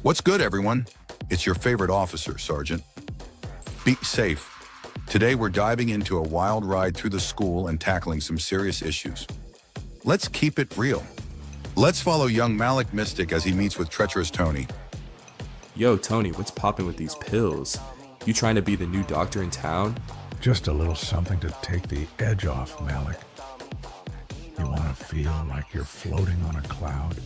What's good, everyone? It's your favorite officer, Sergeant. Be safe. Today, we're diving into a wild ride through the school and tackling some serious issues. Let's keep it real. Let's follow young Malik Mystic as he meets with treacherous Tony. Yo, Tony, what's poppin' with these pills? You trying to be the new doctor in town? Just a little something to take the edge off, Malik. You want to feel like you're floating on a cloud?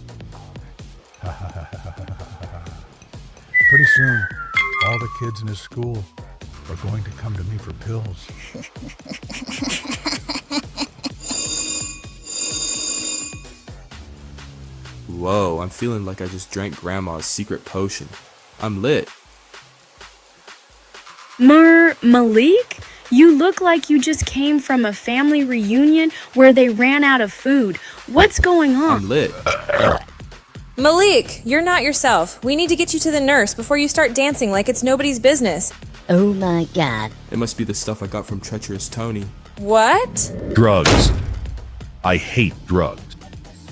Pretty soon, all the kids in his school are going to come to me for pills. Whoa, I'm feeling like I just drank Grandma's secret potion. I'm lit. Malik? You look like you just came from a family reunion where they ran out of food. What's going on? I'm lit. Malik, you're not yourself. We need to get you to the nurse before you start dancing like it's nobody's business. Oh my god. It must be the stuff I got from treacherous Tony. What? Drugs. I hate drugs.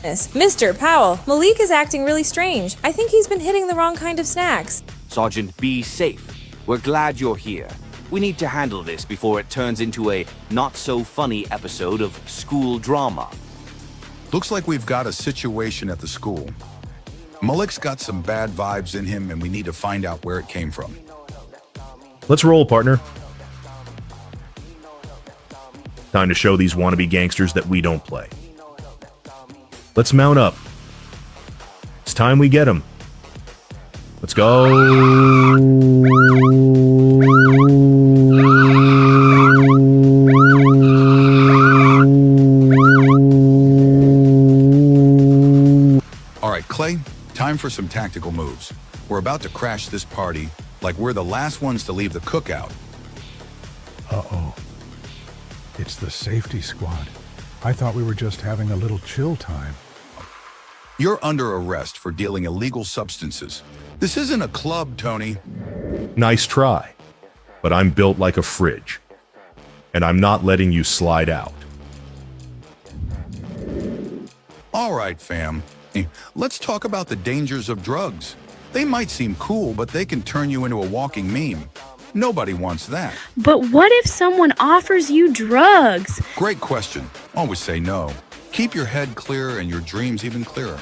Mr. Powell, Malik is acting really strange. I think he's been hitting the wrong kind of snacks. Sergeant, be safe. We're glad you're here. We need to handle this before it turns into a not-so-funny episode of school drama. Looks like we've got a situation at the school. Malik's got some bad vibes in him, and we need to find out where it came from. Let's roll, partner. Time to show these wannabe gangsters that we don't play. Let's mount up. It's time we get them. Let's go. All right, Clay, time for some tactical moves. We're about to crash this party like we're the last ones to leave the cookout. Uh-oh. It's the safety squad. I thought we were just having a little chill time. You're under arrest for dealing illegal substances. This isn't a club, Tony. Nice try. But I'm built like a fridge. And I'm not letting you slide out. All right, fam. Let's talk about the dangers of drugs. They might seem cool, but they can turn you into a walking meme. Nobody wants that. But what if someone offers you drugs? Great question. Always say no. Keep your head clear and your dreams even clearer.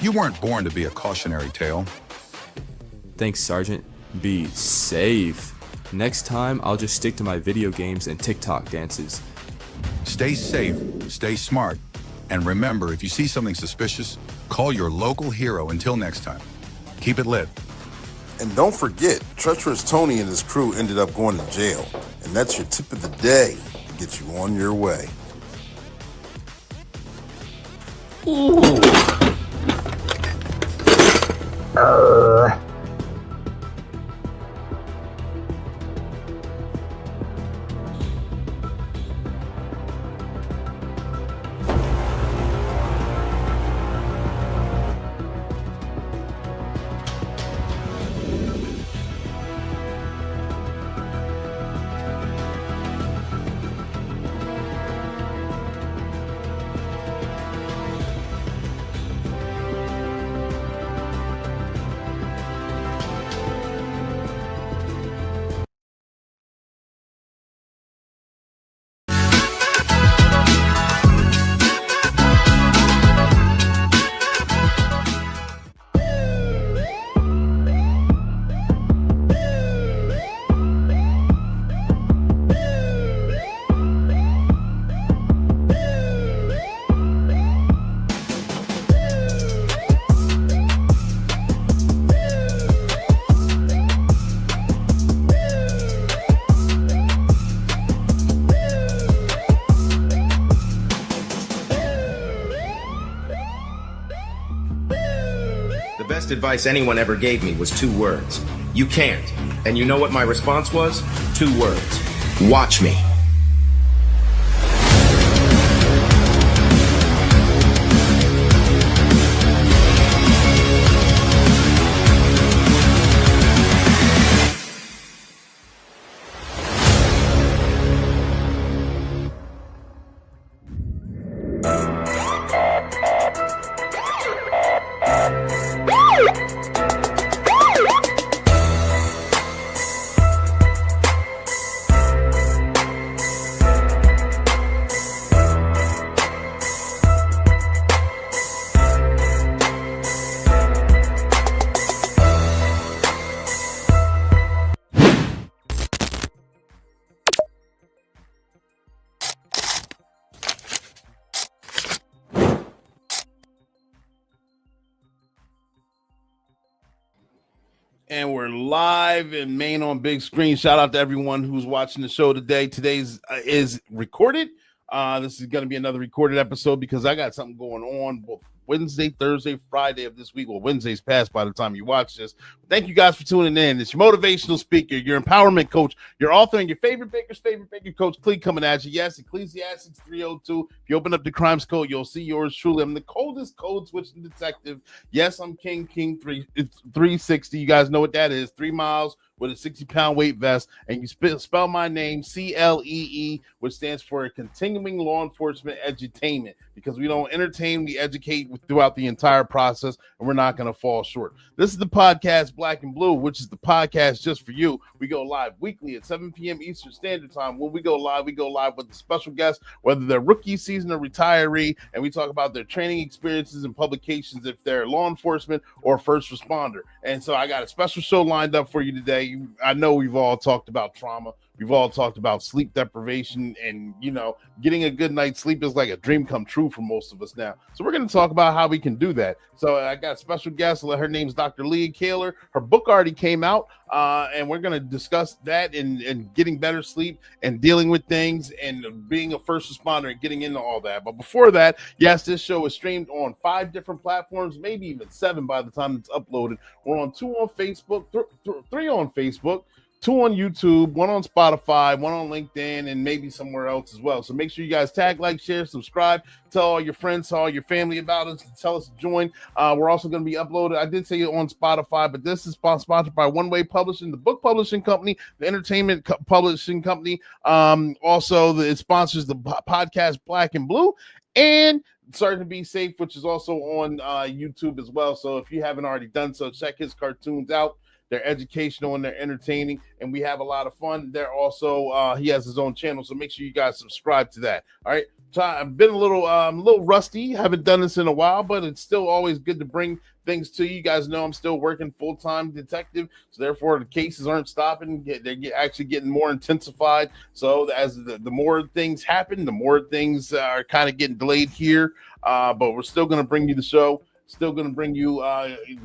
You weren't born to be a cautionary tale. Thanks, Sergeant. Be safe. Next time, I'll just stick to my video games and TikTok dances. Stay safe, stay smart, and remember, if you see something suspicious, call your local hero. Until next time, keep it lit. And don't forget, treacherous Tony and his crew ended up going to jail. And that's your tip of the day to get you on your way. The best advice anyone ever gave me was 2 words. You can't. And you know what my response was? 2 words. Watch me. And we're live in Maine on big screen. Shout out to everyone who's watching the show today. Today's is recorded. This is going to be another recorded episode because I got something going on both Wednesday, Thursday, Friday of this week. Well, Wednesday's passed by the time you watch this. Thank you guys for tuning in. It's your motivational speaker, your empowerment coach, your author, and your favorite baker's favorite baker, Coach Clee, coming at you. Yes, Ecclesiastes 3:02. If you open up the crimes code, you'll see yours truly. I'm the coldest code switching detective. Yes, I'm King 360. You guys know what that is. 3 miles with a 60-pound weight vest, and you spell my name CLEE, which stands for Continuing Law Enforcement Edutainment, because we don't entertain, we educate throughout the entire process, and we're not going to fall short. This is the podcast Black and Blue, which is the podcast just for you. We go live weekly at 7 p.m. Eastern Standard Time. When we go live with a special guest, whether they're rookie season or retiree, and we talk about their training experiences and publications if they're law enforcement or first responder. And so I got a special show lined up for you today. I know we've all talked about trauma. We've all talked about sleep deprivation, and, you know, getting a good night's sleep is like a dream come true for most of us now. So we're going to talk about how we can do that. So I got a special guest. Her name's Dr. Leah Kaylor. Her book already came out, and we're going to discuss that and getting better sleep and dealing with things and being a first responder and getting into all that. But before that, yes, this show is streamed on 5 different platforms, maybe even 7 by the time it's uploaded. We're on 2 on Facebook, 3 on Facebook, 2 on YouTube, 1 on Spotify, 1 on LinkedIn, and maybe somewhere else as well. So make sure you guys tag, like, share, subscribe, tell all your friends, tell all your family about us, tell us to join. We're also going to be uploaded. I did say it on Spotify, but this is sponsored by OneWay Publishing, the book publishing company, the entertainment publishing company. Also, it sponsors the podcast Black and Blue, and Starting to Be Safe, which is also on YouTube as well. So if you haven't already done so, check his cartoons out. They're educational and they're entertaining, and we have a lot of fun. They're also he has his own channel, so make sure you guys subscribe to that. All right, so I've been a little rusty. Haven't done this in a while, but it's still always good to bring things to you. You guys know I'm still working full-time detective, so therefore the cases aren't stopping. They're actually getting more intensified. So as the more things happen, the more things are kind of getting delayed here. But we're still going to bring you the show. Still going to bring you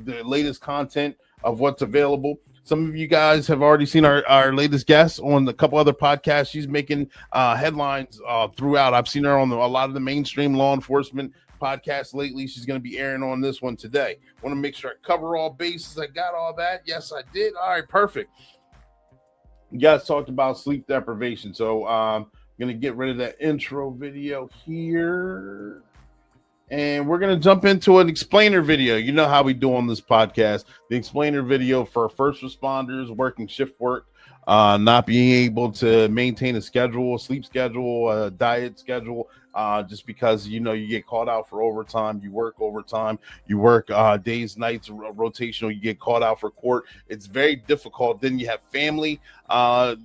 the latest content of what's available. Some of you guys have already seen our latest guest on a couple other podcasts. She's making headlines throughout. I've seen her on a lot of the mainstream law enforcement podcasts lately. She's going to be airing on this one today. Want to make sure I cover all bases. I got all that. Yes, I did. All right, perfect. You guys talked about sleep deprivation. So I'm going to get rid of that intro video here. And we're going to jump into an explainer video. You know how we do on this podcast. The explainer video for first responders, working shift work, not being able to maintain a schedule, a sleep schedule, a diet schedule, just because, you know, you get called out for overtime, you work overtime, you work days, nights, rotational, you get called out for court. It's very difficult. Then you have family that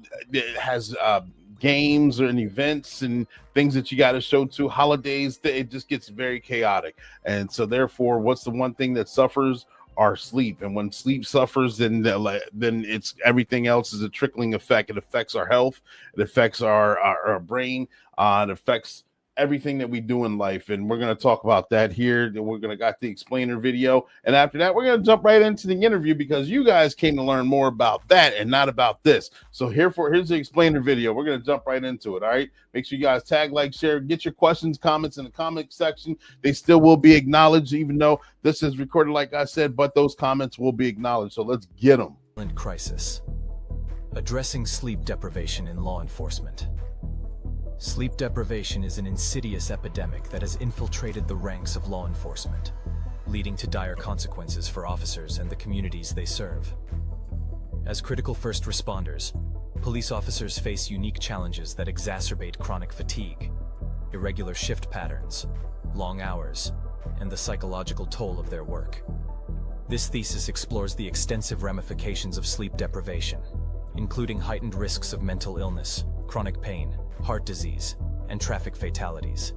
has games and events and things that you got to show to, holidays. It just gets very chaotic. And so therefore, what's the one thing that suffers? Our sleep. And when sleep suffers, then it's everything else is a trickling effect. It affects our health, it affects our brain, it affects everything that we do in life. And we're going to talk about that here. We're going to got the explainer video, and after that we're going to jump right into the interview, because you guys came to learn more about that and not about this. So here's the explainer video. We're going to jump right into it. All right, make sure you guys tag, like, share, get your questions, comments in the comment section. They still will be acknowledged, even though this is recorded, like I said, but those comments will be acknowledged. So let's get them. Crisis. Addressing sleep deprivation in law enforcement. Sleep deprivation is an insidious epidemic that has infiltrated the ranks of law enforcement, leading to dire consequences for officers and the communities they serve. As critical first responders, police officers face unique challenges that exacerbate chronic fatigue, irregular shift patterns, long hours, and the psychological toll of their work. This thesis explores the extensive ramifications of sleep deprivation, including heightened risks of mental illness, chronic pain, heart disease, and traffic fatalities.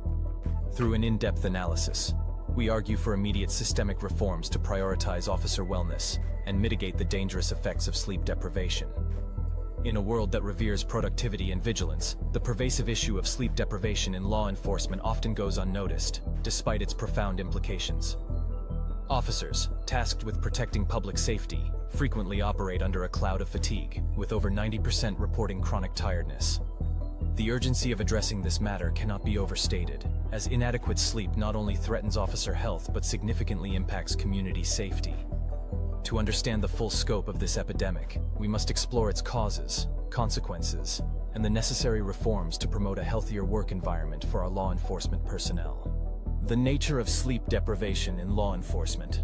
Through an in-depth analysis, we argue for immediate systemic reforms to prioritize officer wellness and mitigate the dangerous effects of sleep deprivation. In a world that reveres productivity and vigilance, the pervasive issue of sleep deprivation in law enforcement often goes unnoticed, despite its profound implications. Officers, tasked with protecting public safety, frequently operate under a cloud of fatigue, with over 90% reporting chronic tiredness. The urgency of addressing this matter cannot be overstated, as inadequate sleep not only threatens officer health but significantly impacts community safety. To understand the full scope of this epidemic, we must explore its causes, consequences, and the necessary reforms to promote a healthier work environment for our law enforcement personnel. The nature of sleep deprivation in law enforcement.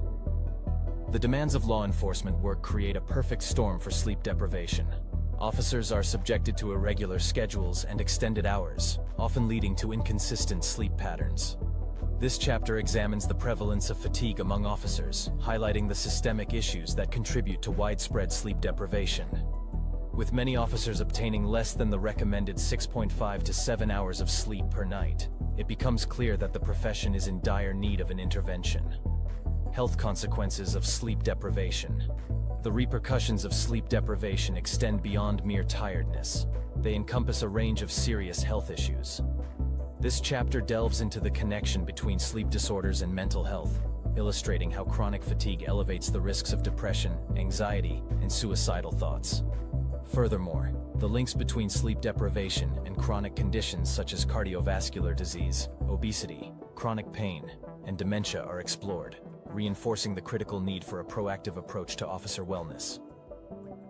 The demands of law enforcement work create a perfect storm for sleep deprivation. Officers are subjected to irregular schedules and extended hours, often leading to inconsistent sleep patterns. This chapter examines the prevalence of fatigue among officers, highlighting the systemic issues that contribute to widespread sleep deprivation. With many officers obtaining less than the recommended 6.5 to 7 hours of sleep per night, it becomes clear that the profession is in dire need of an intervention. Health consequences of sleep deprivation. The repercussions of sleep deprivation extend beyond mere tiredness. They encompass a range of serious health issues. This chapter delves into the connection between sleep disorders and mental health, illustrating how chronic fatigue elevates the risks of depression, anxiety, and suicidal thoughts. Furthermore, the links between sleep deprivation and chronic conditions such as cardiovascular disease, obesity, chronic pain, and dementia are explored, reinforcing the critical need for a proactive approach to officer wellness.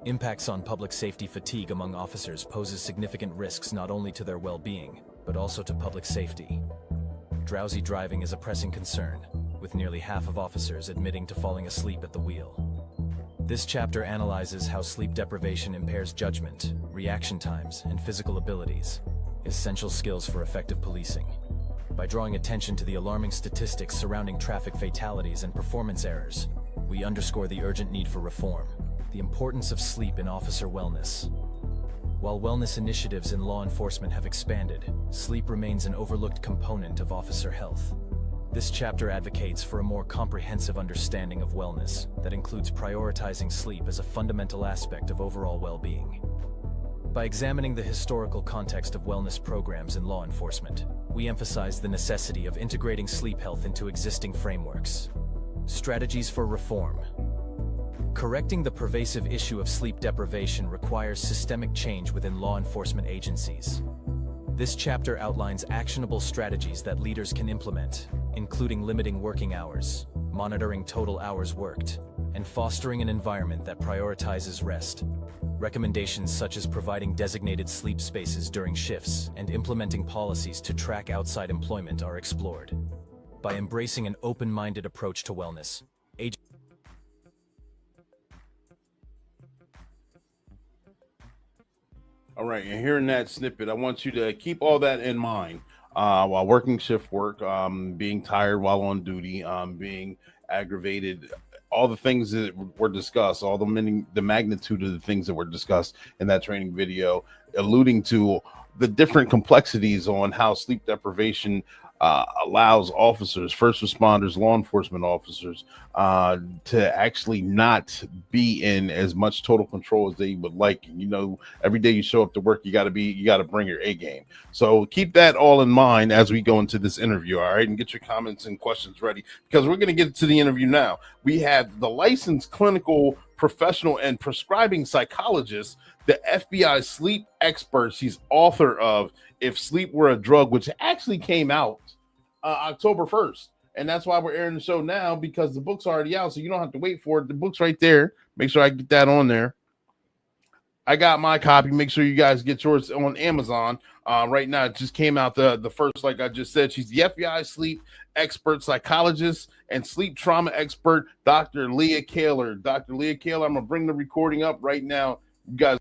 Impacts on public safety. Fatigue among officers poses significant risks not only to their well-being, but also to public safety. Drowsy driving is a pressing concern, with nearly half of officers admitting to falling asleep at the wheel. This chapter analyzes how sleep deprivation impairs judgment, reaction times, and physical abilities, essential skills for effective policing. By drawing attention to the alarming statistics surrounding traffic fatalities and performance errors, we underscore the urgent need for reform, the importance of sleep in officer wellness. While wellness initiatives in law enforcement have expanded, sleep remains an overlooked component of officer health. This chapter advocates for a more comprehensive understanding of wellness that includes prioritizing sleep as a fundamental aspect of overall well-being. By examining the historical context of wellness programs in law enforcement, we emphasize the necessity of integrating sleep health into existing frameworks. Strategies for reform. Correcting the pervasive issue of sleep deprivation requires systemic change within law enforcement agencies. This chapter outlines actionable strategies that leaders can implement, including limiting working hours, monitoring total hours worked, and fostering an environment that prioritizes rest. Recommendations such as providing designated sleep spaces during shifts and implementing policies to track outside employment are explored. By embracing an open-minded approach to wellness, All right, and hearing that snippet, I want you to keep all that in mind while working shift work, being tired while on duty, being aggravated, all the things that were discussed, all the magnitude of the things that were discussed in that training video, alluding to the different complexities on how sleep deprivation allows officers, first responders, law enforcement officers to actually not be in as much total control as they would like. You know, every day you show up to work, you got to bring your A game. So keep that all in mind as we go into this interview. All right. And get your comments and questions ready, because we're going to get to the interview now. We have the licensed clinical professional and prescribing psychologist, the FBI sleep experts. He's author of If Sleep Were a Drug, which actually came out October 1st. And that's why we're airing the show now, because the book's already out. So you don't have to wait for it. The book's right there. Make sure I get that on there. I got my copy. Make sure you guys get yours on Amazon. Right now, it just came out the first, like I just said. She's the FBI sleep expert psychologist and sleep trauma expert, Dr. Leah Kaylor. Dr. Leah Kaylor, I'm going to bring the recording up right now. You guys.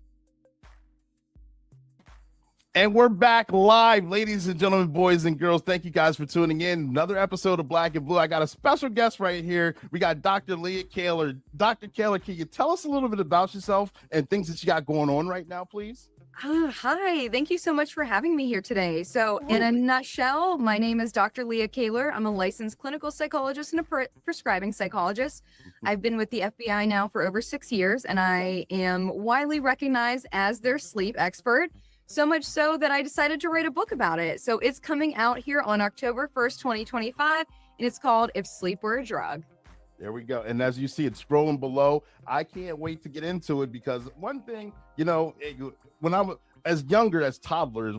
And we're back live, ladies and gentlemen, boys and girls. Thank you guys for tuning in. Another episode of Black and Blue. I got a special guest right here. We got Dr. Leah Kaylor. Dr. Kaylor, can you tell us a little bit about yourself and things that you got going on right now, please? Hi, thank you so much for having me here today. So in a nutshell, my name is Dr. Leah Kaylor. I'm a licensed clinical psychologist and a prescribing psychologist. I've been with the FBI now for over 6 years, and I am widely recognized as their sleep expert. So much so that I decided to write a book about it. So it's coming out here on October 1st, 2025, and it's called If Sleep Were a Drug. There we go. And as you see, it's scrolling below. I can't wait to get into it because one thing, you know, when I was as younger as toddlers,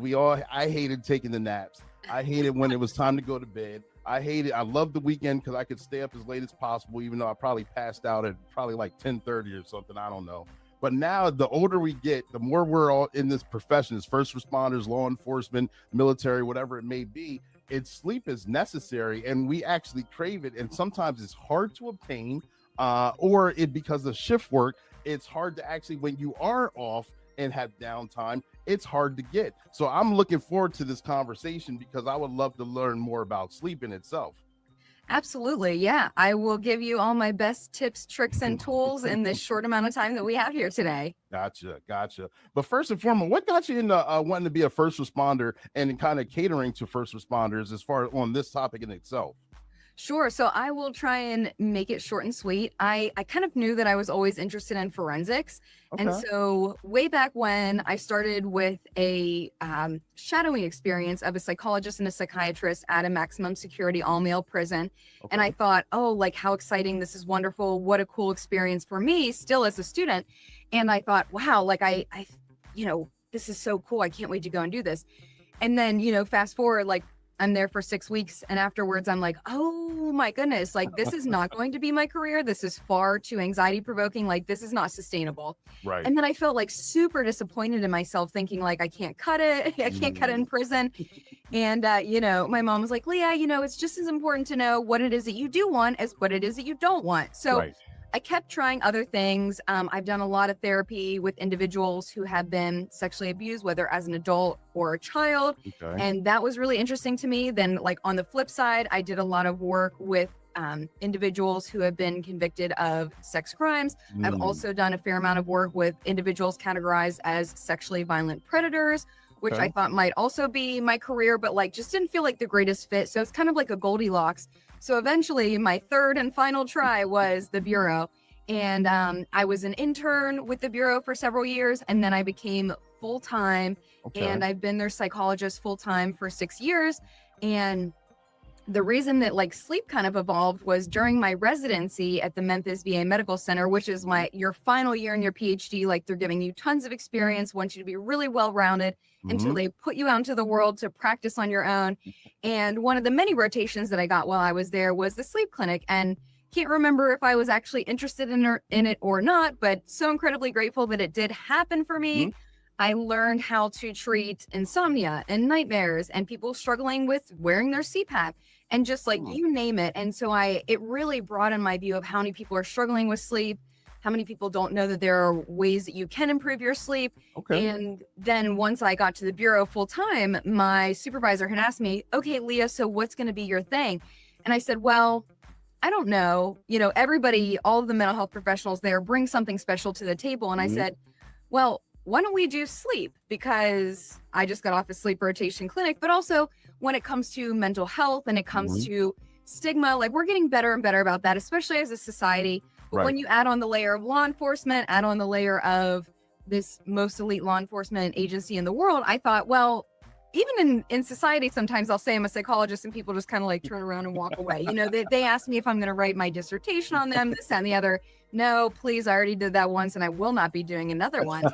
I hated taking the naps. I hated when it was time to go to bed. I loved the weekend because I could stay up as late as possible, even though I probably passed out at probably like 10:30 or something. I don't know. But now the older we get, the more we're all in this profession as first responders, law enforcement, military, whatever it may be. Sleep is necessary and we actually crave it. And sometimes it's hard to obtain or because of shift work, it's hard to actually, when you are off and have downtime, it's hard to get. So I'm looking forward to this conversation because I would love to learn more about sleep in itself. Absolutely. Yeah. I will give you all my best tips, tricks, and tools in this short amount of time that we have here today. Gotcha. But first and foremost, what got you into wanting to be a first responder and kind of catering to first responders as far as on this topic in itself? Sure. So I will try and make it short and sweet. I kind of knew that I was always interested in forensics. Okay. And so way back when I started with a shadowing experience of a psychologist and a psychiatrist at a maximum security all male prison. Okay. And I thought, oh, like how exciting. This is wonderful. What a cool experience for me still as a student. And I thought, wow, like I this is so cool. I can't wait to go and do this. And then, fast forward, like I'm there for 6 weeks. And afterwards, I'm like, oh my goodness, like this is not going to be my career. This is far too anxiety provoking. Like this is not sustainable. Right. And then I felt like super disappointed in myself thinking like, I can't cut it. I can't cut it in prison. And, my mom was like, Leah, it's just as important to know what it is that you do want as what it is that you don't want. So right. I kept trying other things. I've done a lot of therapy with individuals who have been sexually abused, whether as an adult or a child. Okay. And that was really interesting to me. Then like on the flip side, I did a lot of work with individuals who have been convicted of sex crimes. I've also done a fair amount of work with individuals categorized as sexually violent predators, which Okay. I thought might also be my career, but like just didn't feel like the greatest fit. So it's kind of like a Goldilocks. So eventually my third and final try was the Bureau. And I was an intern with the Bureau for several years. And then I became full-time. Okay. And I've been their psychologist full-time for 6 years. And the reason that like sleep kind of evolved was during my residency at the Memphis VA Medical Center, which is your final year in your PhD. Like they're giving you tons of experience, want you to be really well-rounded until they put you out into the world to practice on your own. And one of the many rotations that I got while I was there was the sleep clinic. And can't remember if I was actually interested in it or not, but so incredibly grateful that it did happen for me. I learned how to treat insomnia and nightmares and people struggling with wearing their CPAP and just like you name it. And so it really broadened my view of how many people are struggling with sleep, how many people don't know that there are ways that you can improve your sleep. Okay. And then once I got to the Bureau full time, my supervisor had asked me, okay, Leah, so what's going to be your thing? And I said, well, I don't know. Everybody, all of the mental health professionals there bring something special to the table. And I said, well, why don't we do sleep? Because I just got off a sleep rotation clinic, but also when it comes to mental health and it comes to stigma, like we're getting better and better about that, especially as a society. But Right. when you add on the layer of law enforcement, add on the layer of this most elite law enforcement agency in the world, I thought, well, even in society, sometimes I'll say I'm a psychologist and people just kind of like turn around and walk away. They ask me if I'm going to write my dissertation on them, this, that, and the other. No, please, I already did that once and I will not be doing another one.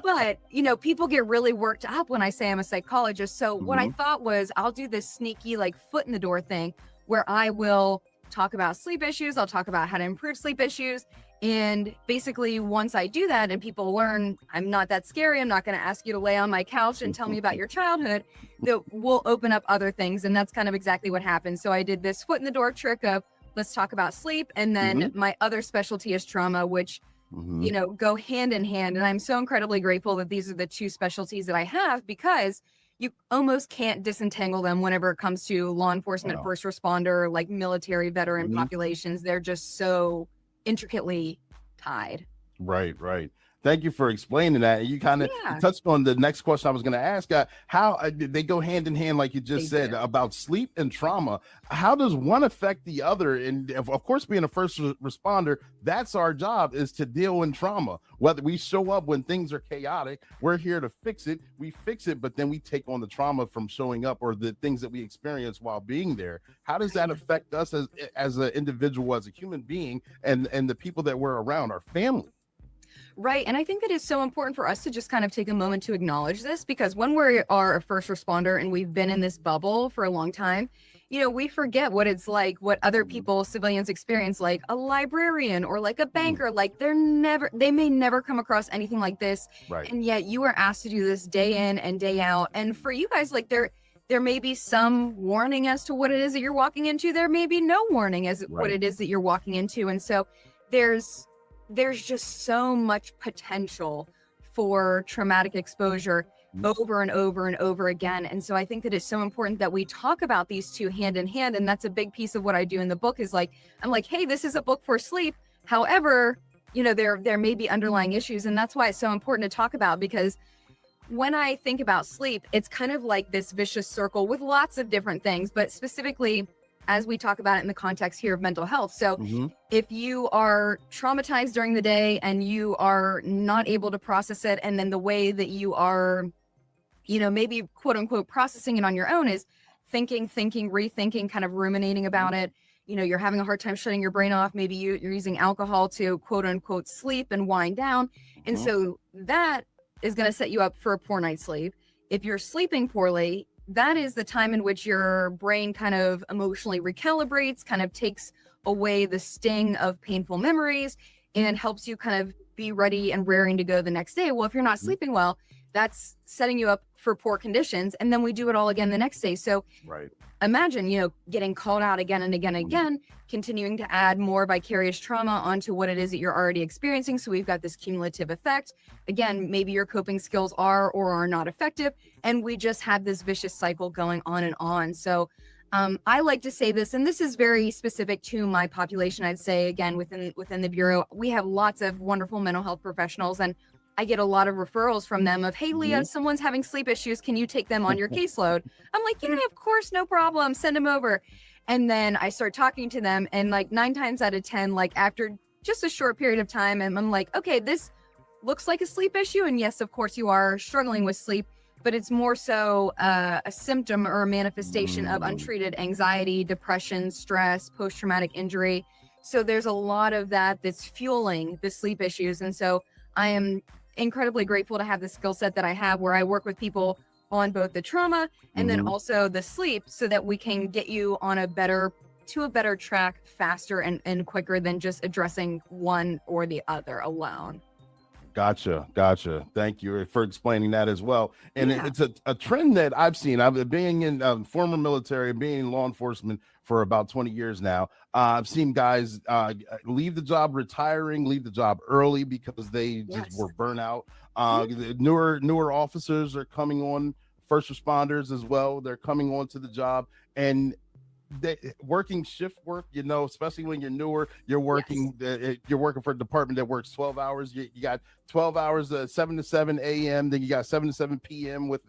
But, people get really worked up when I say I'm a psychologist. So what I thought was I'll do this sneaky like foot in the door thing where I will talk about sleep issues. I'll talk about how to improve sleep issues. And basically, once I do that and people learn I'm not that scary, I'm not going to ask you to lay on my couch and tell me about your childhood, that we'll open up other things. And that's kind of exactly what happened. So I did this foot in the door trick of let's talk about sleep. And then my other specialty is trauma, which, go hand in hand. And I'm so incredibly grateful that these are the two specialties that I have because you almost can't disentangle them whenever it comes to law enforcement, first responder, like military veteran populations. They're just so intricately tied. Right. Thank you for explaining that. You kind of Yeah. touched on the next question I was going to ask. How they go hand in hand, like you just said, do. about sleep and trauma. How does one affect the other? And of course, being a first responder, that's our job, is to deal in trauma. Whether we show up when things are chaotic, we're here to fix it. We fix it, but then we take on the trauma from showing up, or the things that we experience while being there. How does that affect us as an individual, as a human being, and the people that we're around, our family? Right. And I think that it's so important for us to just kind of take a moment to acknowledge this, because when we are a first responder and we've been in this bubble for a long time, we forget what it's like, what other people, civilians experience, like a librarian or like a banker. Like they may never come across anything like this. Right. And yet you are asked to do this day in and day out. And for you guys, like there may be some warning as to what it is that you're walking into. There may be no warning as what it is that you're walking into. And so there's just so much potential for traumatic exposure over and over and over again. And so I think that it's so important that we talk about these two hand in hand. And that's a big piece of what I do in the book, is like, I'm like, hey, this is a book for sleep. However, there may be underlying issues. And that's why it's so important to talk about, because when I think about sleep, it's kind of like this vicious circle with lots of different things, but specifically as we talk about it in the context here of mental health. So if you are traumatized during the day and you are not able to process it, and then the way that you are, maybe quote unquote processing it on your own is thinking, rethinking, kind of ruminating about it. You're having a hard time shutting your brain off. Maybe you're using alcohol to quote unquote sleep and wind down. And so that is going to set you up for a poor night's sleep. If you're sleeping poorly, that is the time in which your brain kind of emotionally recalibrates, kind of takes away the sting of painful memories, and helps you kind of be ready and raring to go the next day. Well, if you're not sleeping well, that's setting you up for poor conditions. And then we do it all again the next day. So imagine, getting called out again and again and again, continuing to add more vicarious trauma onto what it is that you're already experiencing. So we've got this cumulative effect. Again, maybe your coping skills are or are not effective. And we just have this vicious cycle going on and on. So I like to say this, and this is very specific to my population. I'd say, again, within the Bureau, we have lots of wonderful mental health professionals, and I get a lot of referrals from them of, hey, Leah, someone's having sleep issues. Can you take them on your caseload? I'm like, yeah, of course, no problem. Send them over. And then I start talking to them, and like 9 times out of 10, like after just a short period of time, and I'm like, okay, this looks like a sleep issue. And yes, of course, you are struggling with sleep, but it's more so a symptom or a manifestation of untreated anxiety, depression, stress, post-traumatic injury. So there's a lot of that's fueling the sleep issues. And so I am incredibly grateful to have the skill set that I have, where I work with people on both the trauma and then also the sleep, so that we can get you on a better track faster and quicker than just addressing one or the other alone. Gotcha. Thank you for explaining that as well. And it's a trend that I've seen. I've been being in former military, being in law enforcement for about 20 years now. I've seen guys leave the job early because they just were burnt out. The newer officers are coming on, first responders as well. They're coming on to the job, and working shift work, especially when you're newer, you're working for a department that works 12 hours. You got 12 hours, 7 to 7 a.m. Then you got 7 to 7 p.m. with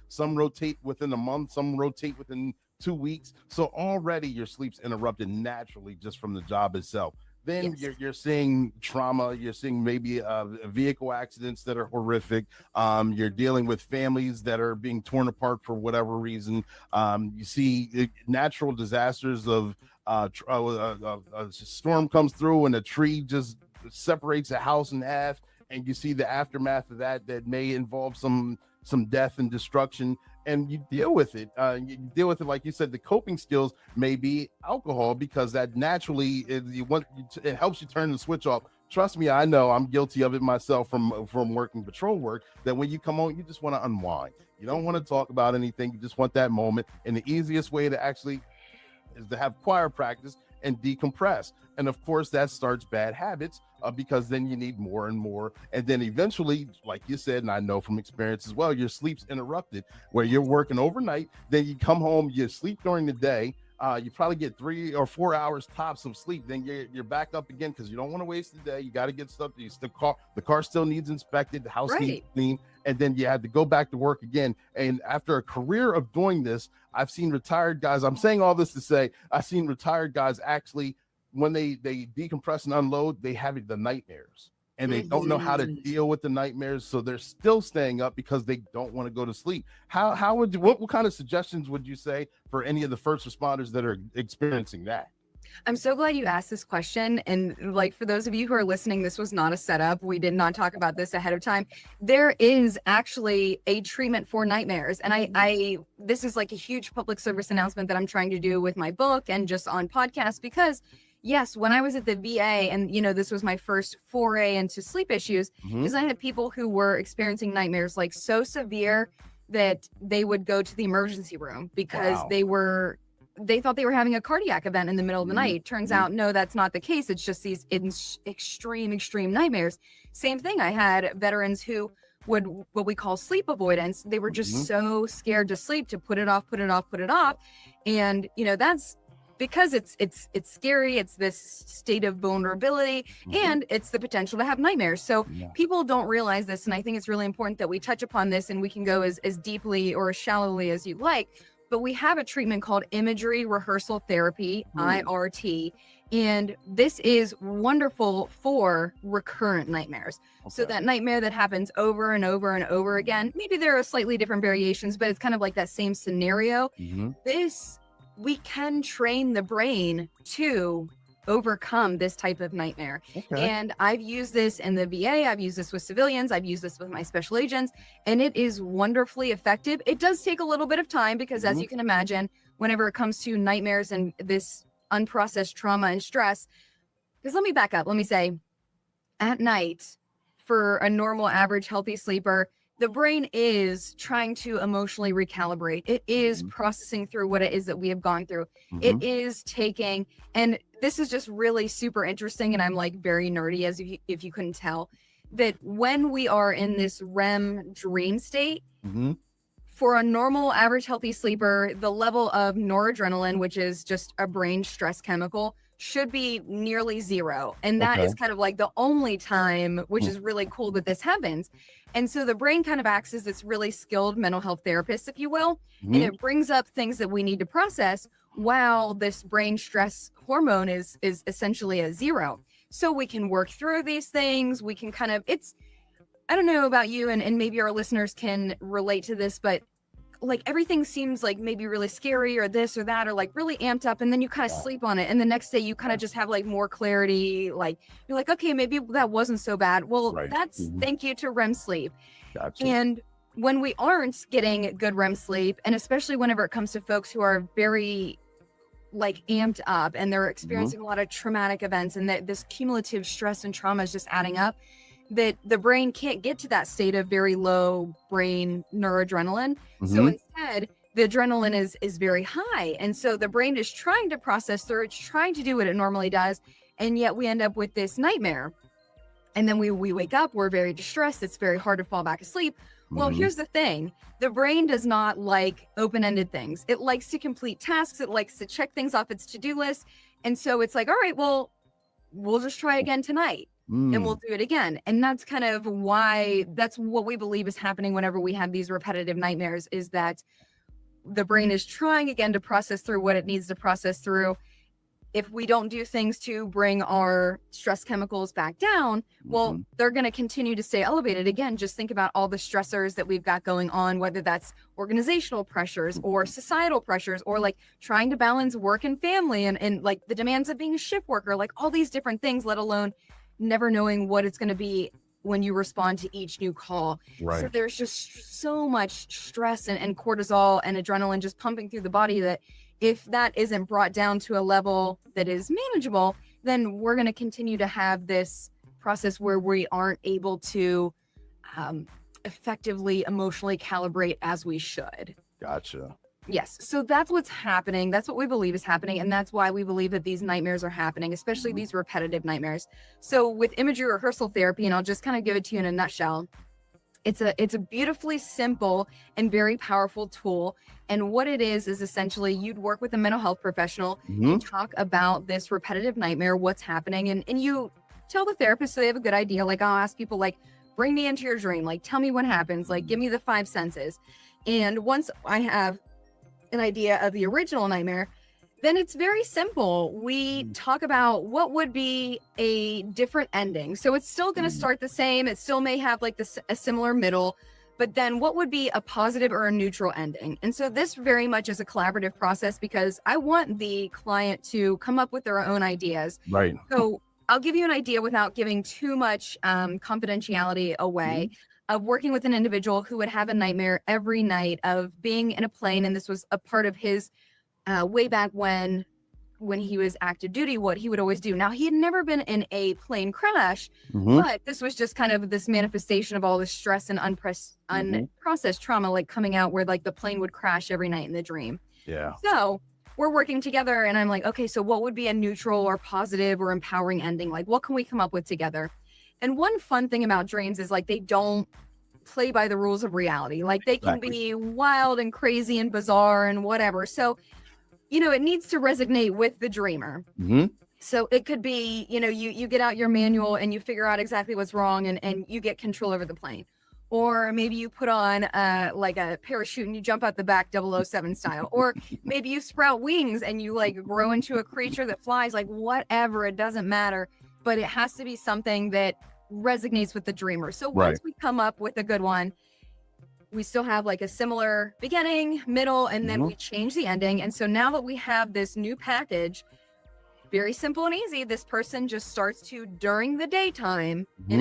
some rotate within a month, some rotate within 2 weeks. So already your sleep's interrupted naturally just from the job itself. Then you're seeing trauma. You're seeing maybe vehicle accidents that are horrific. You're dealing with families that are being torn apart for whatever reason. You see natural disasters of a storm comes through and a tree just separates a house in half, and you see the aftermath of that may involve some death and destruction. And you deal with it. Like you said, the coping skills may be alcohol, because that naturally it helps you turn the switch off. Trust me, I know, I'm guilty of it myself from working patrol work, that when you come home, you just want to unwind. You don't want to talk about anything. You just want that moment. And the easiest way to actually is to have choir practice and decompress. And of course, that starts bad habits, because then you need more and more. And then eventually, like you said, and I know from experience as well, your sleep's interrupted, where you're working overnight, then you come home, you sleep during the day, You probably get 3 or 4 hours tops of sleep. Then you're back up again because you don't want to waste the day. You got to get stuff. The car still needs inspected. The house needs clean, and then you had to go back to work again. And after a career of doing this, I've seen retired guys. I'm saying all this to say I've seen retired guys actually, when they decompress and unload, they have the nightmares. And they don't know how to deal with the nightmares, so they're still staying up because they don't want to go to sleep. How would you, what kind of suggestions would you say for any of the first responders that are experiencing that? I'm so glad you asked this question. And like, for those of you who are listening, this was not a setup. We did not talk about this ahead of time. There is actually a treatment for nightmares. And I this is like a huge public service announcement that I'm trying to do with my book and just on podcasts, because yes, when I was at the VA, and this was my first foray into sleep issues, because I had people who were experiencing nightmares like so severe that they would go to the emergency room because they thought they were having a cardiac event in the middle of the night. Turns out, no, that's not the case. It's just these extreme nightmares. Same thing. I had veterans who would, what we call sleep avoidance. They were just so scared to sleep, to put it off. And, that's because it's scary. It's this state of vulnerability, and it's the potential to have nightmares. So people don't realize this. And I think it's really important that we touch upon this, and we can go as deeply or as shallowly as you like. But we have a treatment called imagery rehearsal therapy, IRT, and this is wonderful for recurrent nightmares. So that nightmare that happens over and over and over again, maybe there are slightly different variations, but it's kind of like that same scenario. We can train the brain to overcome this type of nightmare. And I've used this in the VA. I've used this with civilians. I've used this with my special agents, and it is wonderfully effective. It does take a little bit of time because, as you can imagine, whenever it comes to nightmares and this unprocessed trauma and stress, because let me back up. Let me say, at night, for a normal, average, healthy sleeper, the brain is trying to emotionally recalibrate. It is processing through what it is that we have gone through. It is taking, and this is just really super interesting, and I'm like very nerdy, as if you couldn't tell, that when we are in this REM dream state, for a normal, average, healthy sleeper, the level of noradrenaline, which is just a brain stress chemical, should be nearly zero. And that is kind of like the only time, which is really cool, that this happens. And so the brain kind of acts as this really skilled mental health therapist, if you will, and it brings up things that we need to process while this brain stress hormone is essentially a zero. So we can work through these things. We can kind of, I don't know about you, and maybe our listeners can relate to this, but like everything seems like maybe really scary or this or that, or like really amped up, and then you kind of sleep on it, and the next day you kind of just have like more clarity. Like you're like, okay, maybe that wasn't so bad. Well, that's thank you to REM sleep. And when we aren't getting good REM sleep, and especially whenever it comes to folks who are very like amped up and they're experiencing a lot of traumatic events, and that this cumulative stress and trauma is just adding up, that the brain can't get to that state of very low brain noradrenaline. So instead, the adrenaline is very high. And so the brain is trying to process through, it's trying to do what it normally does. And yet we end up with this nightmare. And then we wake up, we're very distressed. It's very hard to fall back asleep. Well, here's the thing. The brain does not like open-ended things. It likes to complete tasks. It likes to check things off its to-do list. And so it's like, all right, well, we'll just try again tonight. And we'll do it again. And that's kind of why, that's what we believe is happening whenever we have these repetitive nightmares, is that the brain is trying again to process through what it needs to process through. If we don't do things to bring our stress chemicals back down, well, they're going to continue to stay elevated. Again, just think about all the stressors that we've got going on, whether that's organizational pressures or societal pressures, or like trying to balance work and family, and like the demands of being a shift worker, like all these different things, let alone never knowing what it's going to be when you respond to each new call. So there's just so much stress and cortisol and adrenaline just pumping through the body, that if that isn't brought down to a level that is manageable, then we're going to continue to have this process where we aren't able to effectively emotionally calibrate as we should. Gotcha. Yes. So that's what's happening. That's what we believe is happening. And that's why we believe that these nightmares are happening, especially these repetitive nightmares. So with imagery rehearsal therapy, and I'll just kind of give it to you in a nutshell, It's a beautifully simple and very powerful tool. And what it is essentially you'd work with a mental health professional and talk about this repetitive nightmare, what's happening, and you tell the therapist so they have a good idea. Like, I'll ask people, like, bring me into your dream, like, tell me what happens, like, give me the 5 senses. And once I have an idea of the original nightmare, then it's very simple. We talk about what would be a different ending. So it's still going to start the same. It still may have like a similar middle, but then what would be a positive or a neutral ending? And so this very much is a collaborative process because I want the client to come up with their own ideas. Right. So I'll give you an idea without giving too much confidentiality away of working with an individual who would have a nightmare every night of being in a plane. And this was a part of his way back when he was active duty, what he would always do. Now, he had never been in a plane crash, but this was just kind of this manifestation of all this stress and unprocessed trauma, like coming out where like the plane would crash every night in the dream. Yeah. So we're working together and I'm like, okay, so what would be a neutral or positive or empowering ending? Like, what can we come up with together? And one fun thing about dreams is like, they don't play by the rules of reality. Like they can be wild and crazy and bizarre and whatever. So, you know, it needs to resonate with the dreamer. So it could be, you know, you get out your manual and you figure out exactly what's wrong and you get control over the plane. Or maybe you put on like a parachute and you jump out the back 007 style. Or maybe you sprout wings and you like grow into a creature that flies, like whatever, it doesn't matter. But it has to be something that resonates with the dreamer. So once we come up with a good one, we still have like a similar beginning, middle, and then we change the ending. And so now that we have this new package, very simple and easy, this person just starts to, during the daytime, in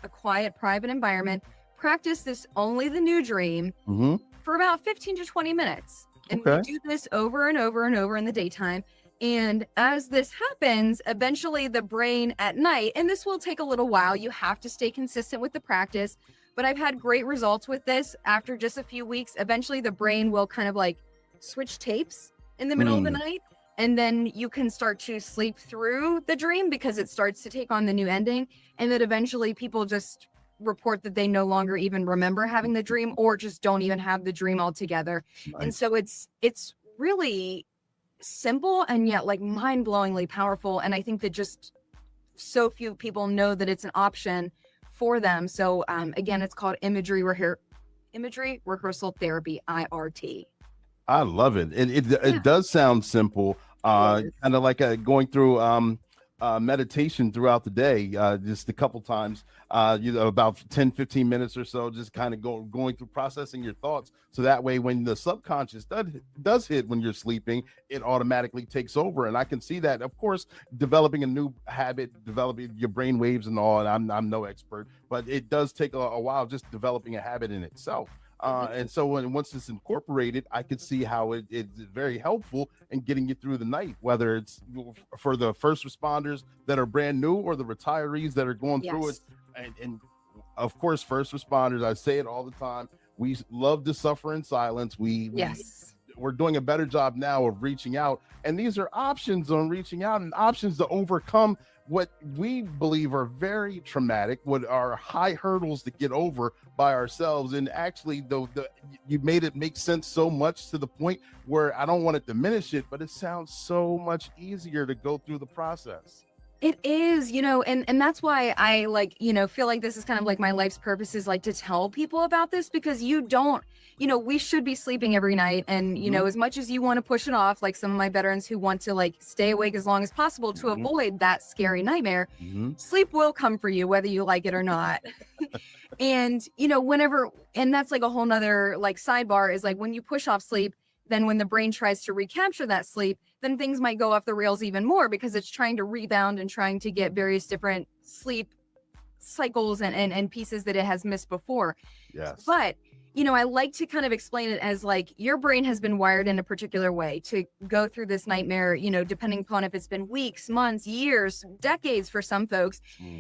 a quiet, private environment, practice this only the new dream for about 15 to 20 minutes. And we do this over and over and over in the daytime. And as this happens, eventually the brain at night, and this will take a little while, you have to stay consistent with the practice, but I've had great results with this. After just a few weeks, eventually the brain will kind of like switch tapes in the middle of the night. And then you can start to sleep through the dream because it starts to take on the new ending. And then eventually people just report that they no longer even remember having the dream or just don't even have the dream altogether. And so it's really simple and yet like mind-blowingly powerful. And I think that just so few people know that it's an option for them. So again, it's called imagery rehearsal therapy, IRT. I love it. It does sound simple, kind of like going through meditation throughout the day, just a couple times, about 10-15 minutes or so, just kind of going through processing your thoughts. So that way, when the subconscious does hit when you're sleeping, it automatically takes over. And I can see that, of course, developing a new habit, developing your brain waves and all. And I'm no expert, but it does take a while just developing a habit in itself. And so once it's incorporated, I could see how it's very helpful in getting you through the night, whether it's for the first responders that are brand new or the retirees that are going through it. And of course, first responders, I say it all the time, we love to suffer in silence. We're doing a better job now of reaching out. And these are options on reaching out and options to overcome what we believe are very traumatic, what are high hurdles to get over by ourselves. And actually, you made it make sense so much to the point where I don't want to diminish it, but it sounds so much easier to go through the process. It is, you know, and that's why I like, you know, feel like this is kind of like my life's purpose is like to tell people about this because you don't, you know, we should be sleeping every night. And, you know, as much as you want to push it off, like some of my veterans who want to like stay awake as long as possible to avoid that scary nightmare, sleep will come for you, whether you like it or not. And, you know, and that's like a whole nother like sidebar is like when you push off sleep, then when the brain tries to recapture that sleep, then things might go off the rails even more because it's trying to rebound and trying to get various different sleep cycles and pieces that it has missed before. Yes. But, you know, I like to kind of explain it as like your brain has been wired in a particular way to go through this nightmare, you know, depending upon if it's been weeks, months, years, decades for some folks.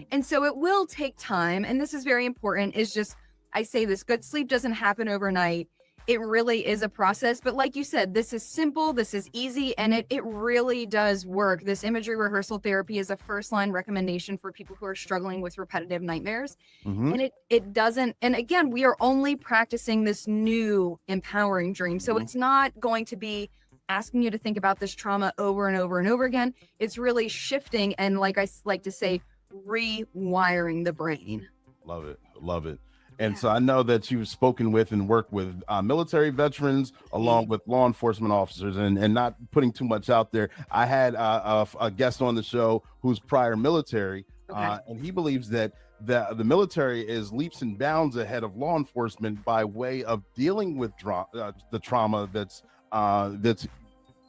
And so it will take time. And this is very important is just, I say this, good sleep doesn't happen overnight. it really is a process. But like you said, this is simple, this is easy, and it really does work. This imagery rehearsal therapy is a first line recommendation for people who are struggling with repetitive nightmares. And it doesn't, and again, we are only practicing this new empowering dream. So it's not going to be asking you to think about this trauma over and over and over again. It's really shifting and, like I like to say, rewiring the brain. Love it. Love it. And so I know that you've spoken with and worked with military veterans along with law enforcement officers, and not putting too much out there. I had a guest on the show who's prior military, and he believes that the military is leaps and bounds ahead of law enforcement by way of dealing with the trauma that's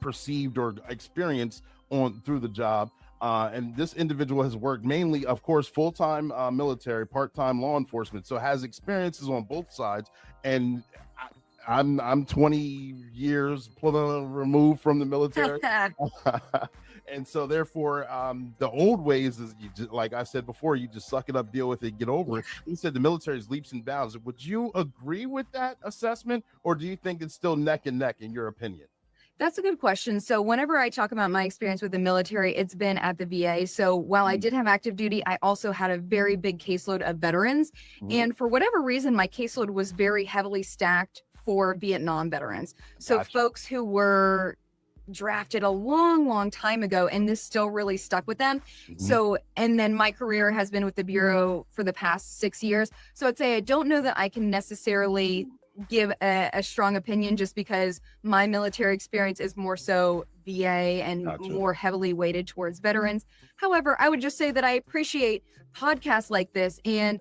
perceived or experienced through the job. And this individual has worked mainly, of course, full-time military, part-time law enforcement, so has experiences on both sides. And I'm 20 years removed from the military. And so therefore, the old ways is, you just, like I said before, you just suck it up, deal with it, get over it. He said the military is leaps and bounds. Would you agree with that assessment, or do you think it's still neck and neck in your opinion? That's a good question. So whenever I talk about my experience with the military, it's been at the VA. So while I did have active duty, I also had a very big caseload of veterans. And for whatever reason, my caseload was very heavily stacked for Vietnam veterans. So folks who were drafted a long time ago, and this still really stuck with them. So, and then my career has been with the Bureau for the past 6 years. So I'd say I don't know that I can necessarily give a strong opinion, just because my military experience is more so VA and more heavily weighted towards veterans. However, I would just say that I appreciate podcasts like this and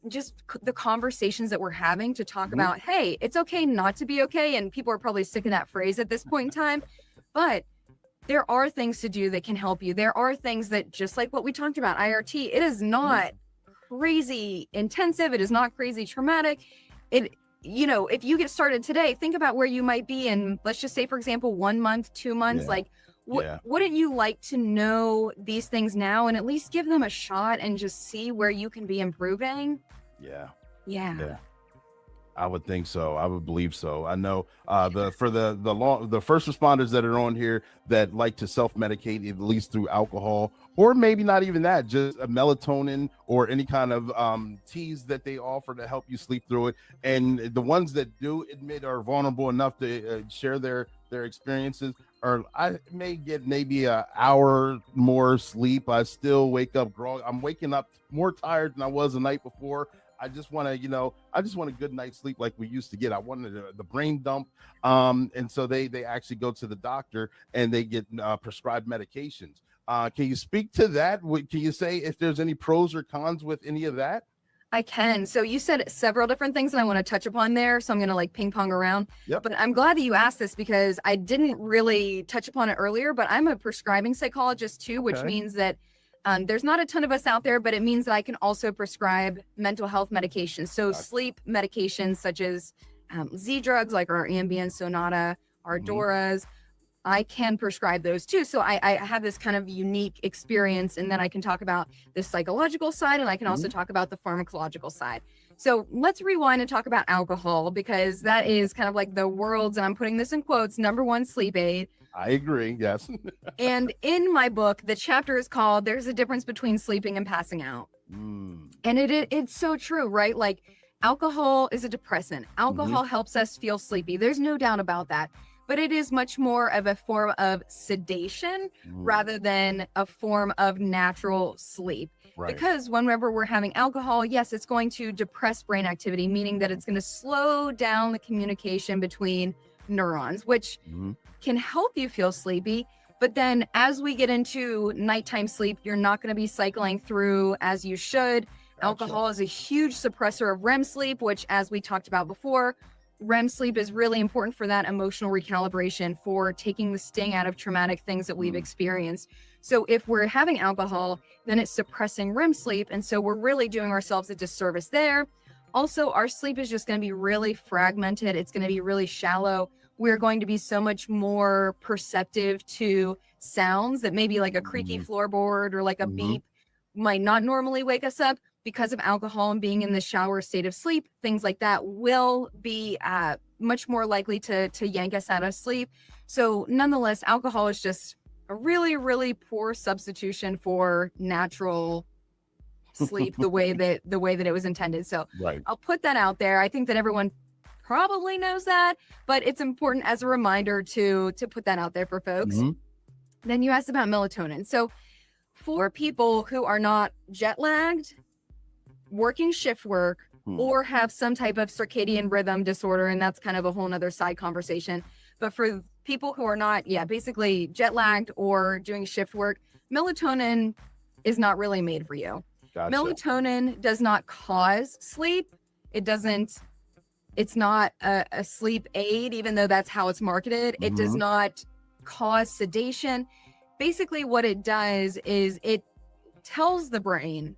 just the conversations that we're having to talk about, hey, it's okay not to be okay. And people are probably sick of that phrase at this point in time, but there are things to do that can help you. There are things that, just like what we talked about, IRT, it is not crazy intensive. It is not crazy traumatic. You know, if you get started today, think about where you might be in, let's just say, for example, 1 month, 2 months. Like, wouldn't you like to know these things now and at least give them a shot and just see where you can be improving? Yeah. I would think so. I would believe so. I know the first responders that are on here that like to self-medicate, at least through alcohol, or maybe not even that, just a melatonin or any kind of teas that they offer to help you sleep through it. And the ones that do admit are vulnerable enough to share their experiences, or I may get maybe an hour more sleep. I still wake up groggy. I'm waking up more tired than I was the night before. I just want to, I just want a good night's sleep like we used to get. I wanted the brain dump. And so they actually go to the doctor and they get prescribed medications. Can you speak to that? Can you say if there's any pros or cons with any of that? I can. So you said several different things and I want to touch upon there. So I'm going to like ping pong around. But I'm glad that you asked this because I didn't really touch upon it earlier, but I'm a prescribing psychologist too, which means that there's not a ton of us out there, but it means that I can also prescribe mental health medications. So sleep medications such as Z drugs like our Ambien, Sonata, our Doras, I can prescribe those too. So I have this kind of unique experience, and then I can talk about the psychological side, and I can also talk about the pharmacological side. So let's rewind and talk about alcohol, because that is kind of like the world's, and I'm putting this in quotes, #1 sleep aid. I agree. Yes. And in my book, the chapter is called "There's a Difference Between Sleeping and Passing Out." And it's so true, right? Like alcohol is a depressant. Alcohol helps us feel sleepy. There's no doubt about that. But it is much more of a form of sedation rather than a form of natural sleep. Because whenever we're having alcohol, yes, it's going to depress brain activity, meaning that it's going to slow down the communication between neurons, which can help you feel sleepy. But then as we get into nighttime sleep, you're not going to be cycling through as you should. Alcohol is a huge suppressor of REM sleep, which, as we talked about before, REM sleep is really important for that emotional recalibration, for taking the sting out of traumatic things that we've experienced. So if we're having alcohol, then it's suppressing REM sleep. And so we're really doing ourselves a disservice there. Also, our sleep is just going to be really fragmented. It's going to be really shallow. We're going to be so much more perceptive to sounds that maybe like a creaky floorboard or like a beep might not normally wake us up. Because of alcohol and being in the shower state of sleep, things like that will be much more likely to yank us out of sleep. So nonetheless, alcohol is just a really, really poor substitution for natural sleep the way that it was intended. So Right. I'll put that out there. I think that everyone probably knows that, but it's important as a reminder to put that out there for folks. Mhm. Then you asked about melatonin. So for people who are not jet lagged, working shift work, or have some type of circadian rhythm disorder, and that's kind of a whole nother side conversation. But for people who are not, basically jet lagged or doing shift work, melatonin is not really made for you. Gotcha. Melatonin does not cause sleep. It's not a sleep aid, even though that's how it's marketed. It does not cause sedation. Basically, what it does is it tells the brain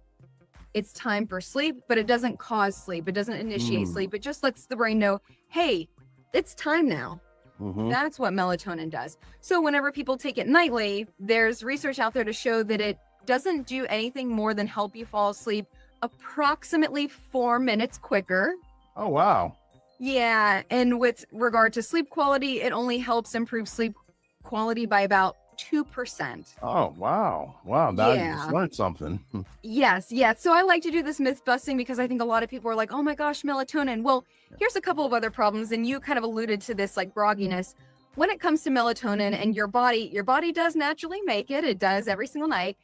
it's time for sleep, but it doesn't cause sleep. It doesn't initiate sleep. It just lets the brain know, hey, it's time now. That's what melatonin does. So whenever people take it nightly, there's research out there to show that it doesn't do anything more than help you fall asleep approximately 4 minutes quicker. Oh, wow. Yeah. And with regard to sleep quality, it only helps improve sleep quality by about 2%. Oh, wow. Wow. Now you Yeah. just learned something. Yes. So I like to do this myth busting because I think a lot of people are like, oh my gosh, melatonin. Well, here's a couple of other problems. And you kind of alluded to this like grogginess. When it comes to melatonin and your body does naturally make it. It does every single night.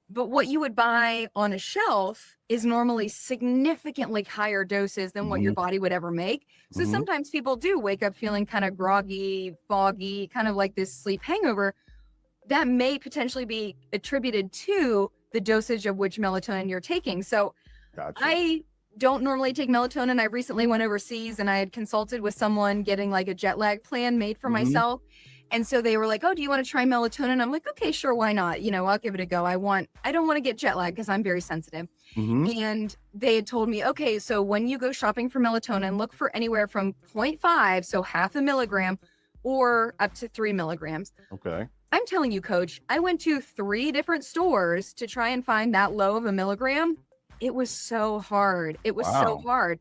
But what you would buy on a shelf is normally significantly higher doses than what your body would ever make. So sometimes people do wake up feeling kind of groggy, foggy, kind of like this sleep hangover. That may potentially be attributed to the dosage of which melatonin you're taking. So Gotcha. I don't normally take melatonin. I recently went overseas and I had consulted with someone getting like a jet lag plan made for myself. And so they were like, oh, do you want to try melatonin? I'm like, okay, sure. Why not? I'll give it a go. I don't want to get jet lag because I'm very sensitive. And they had told me, okay, so when you go shopping for melatonin, look for anywhere from 0.5, so half a milligram, or up to 3 milligrams. Okay. I'm telling you, coach, I went to 3 different stores to try and find that low of a milligram. It was so hard. It was so hard.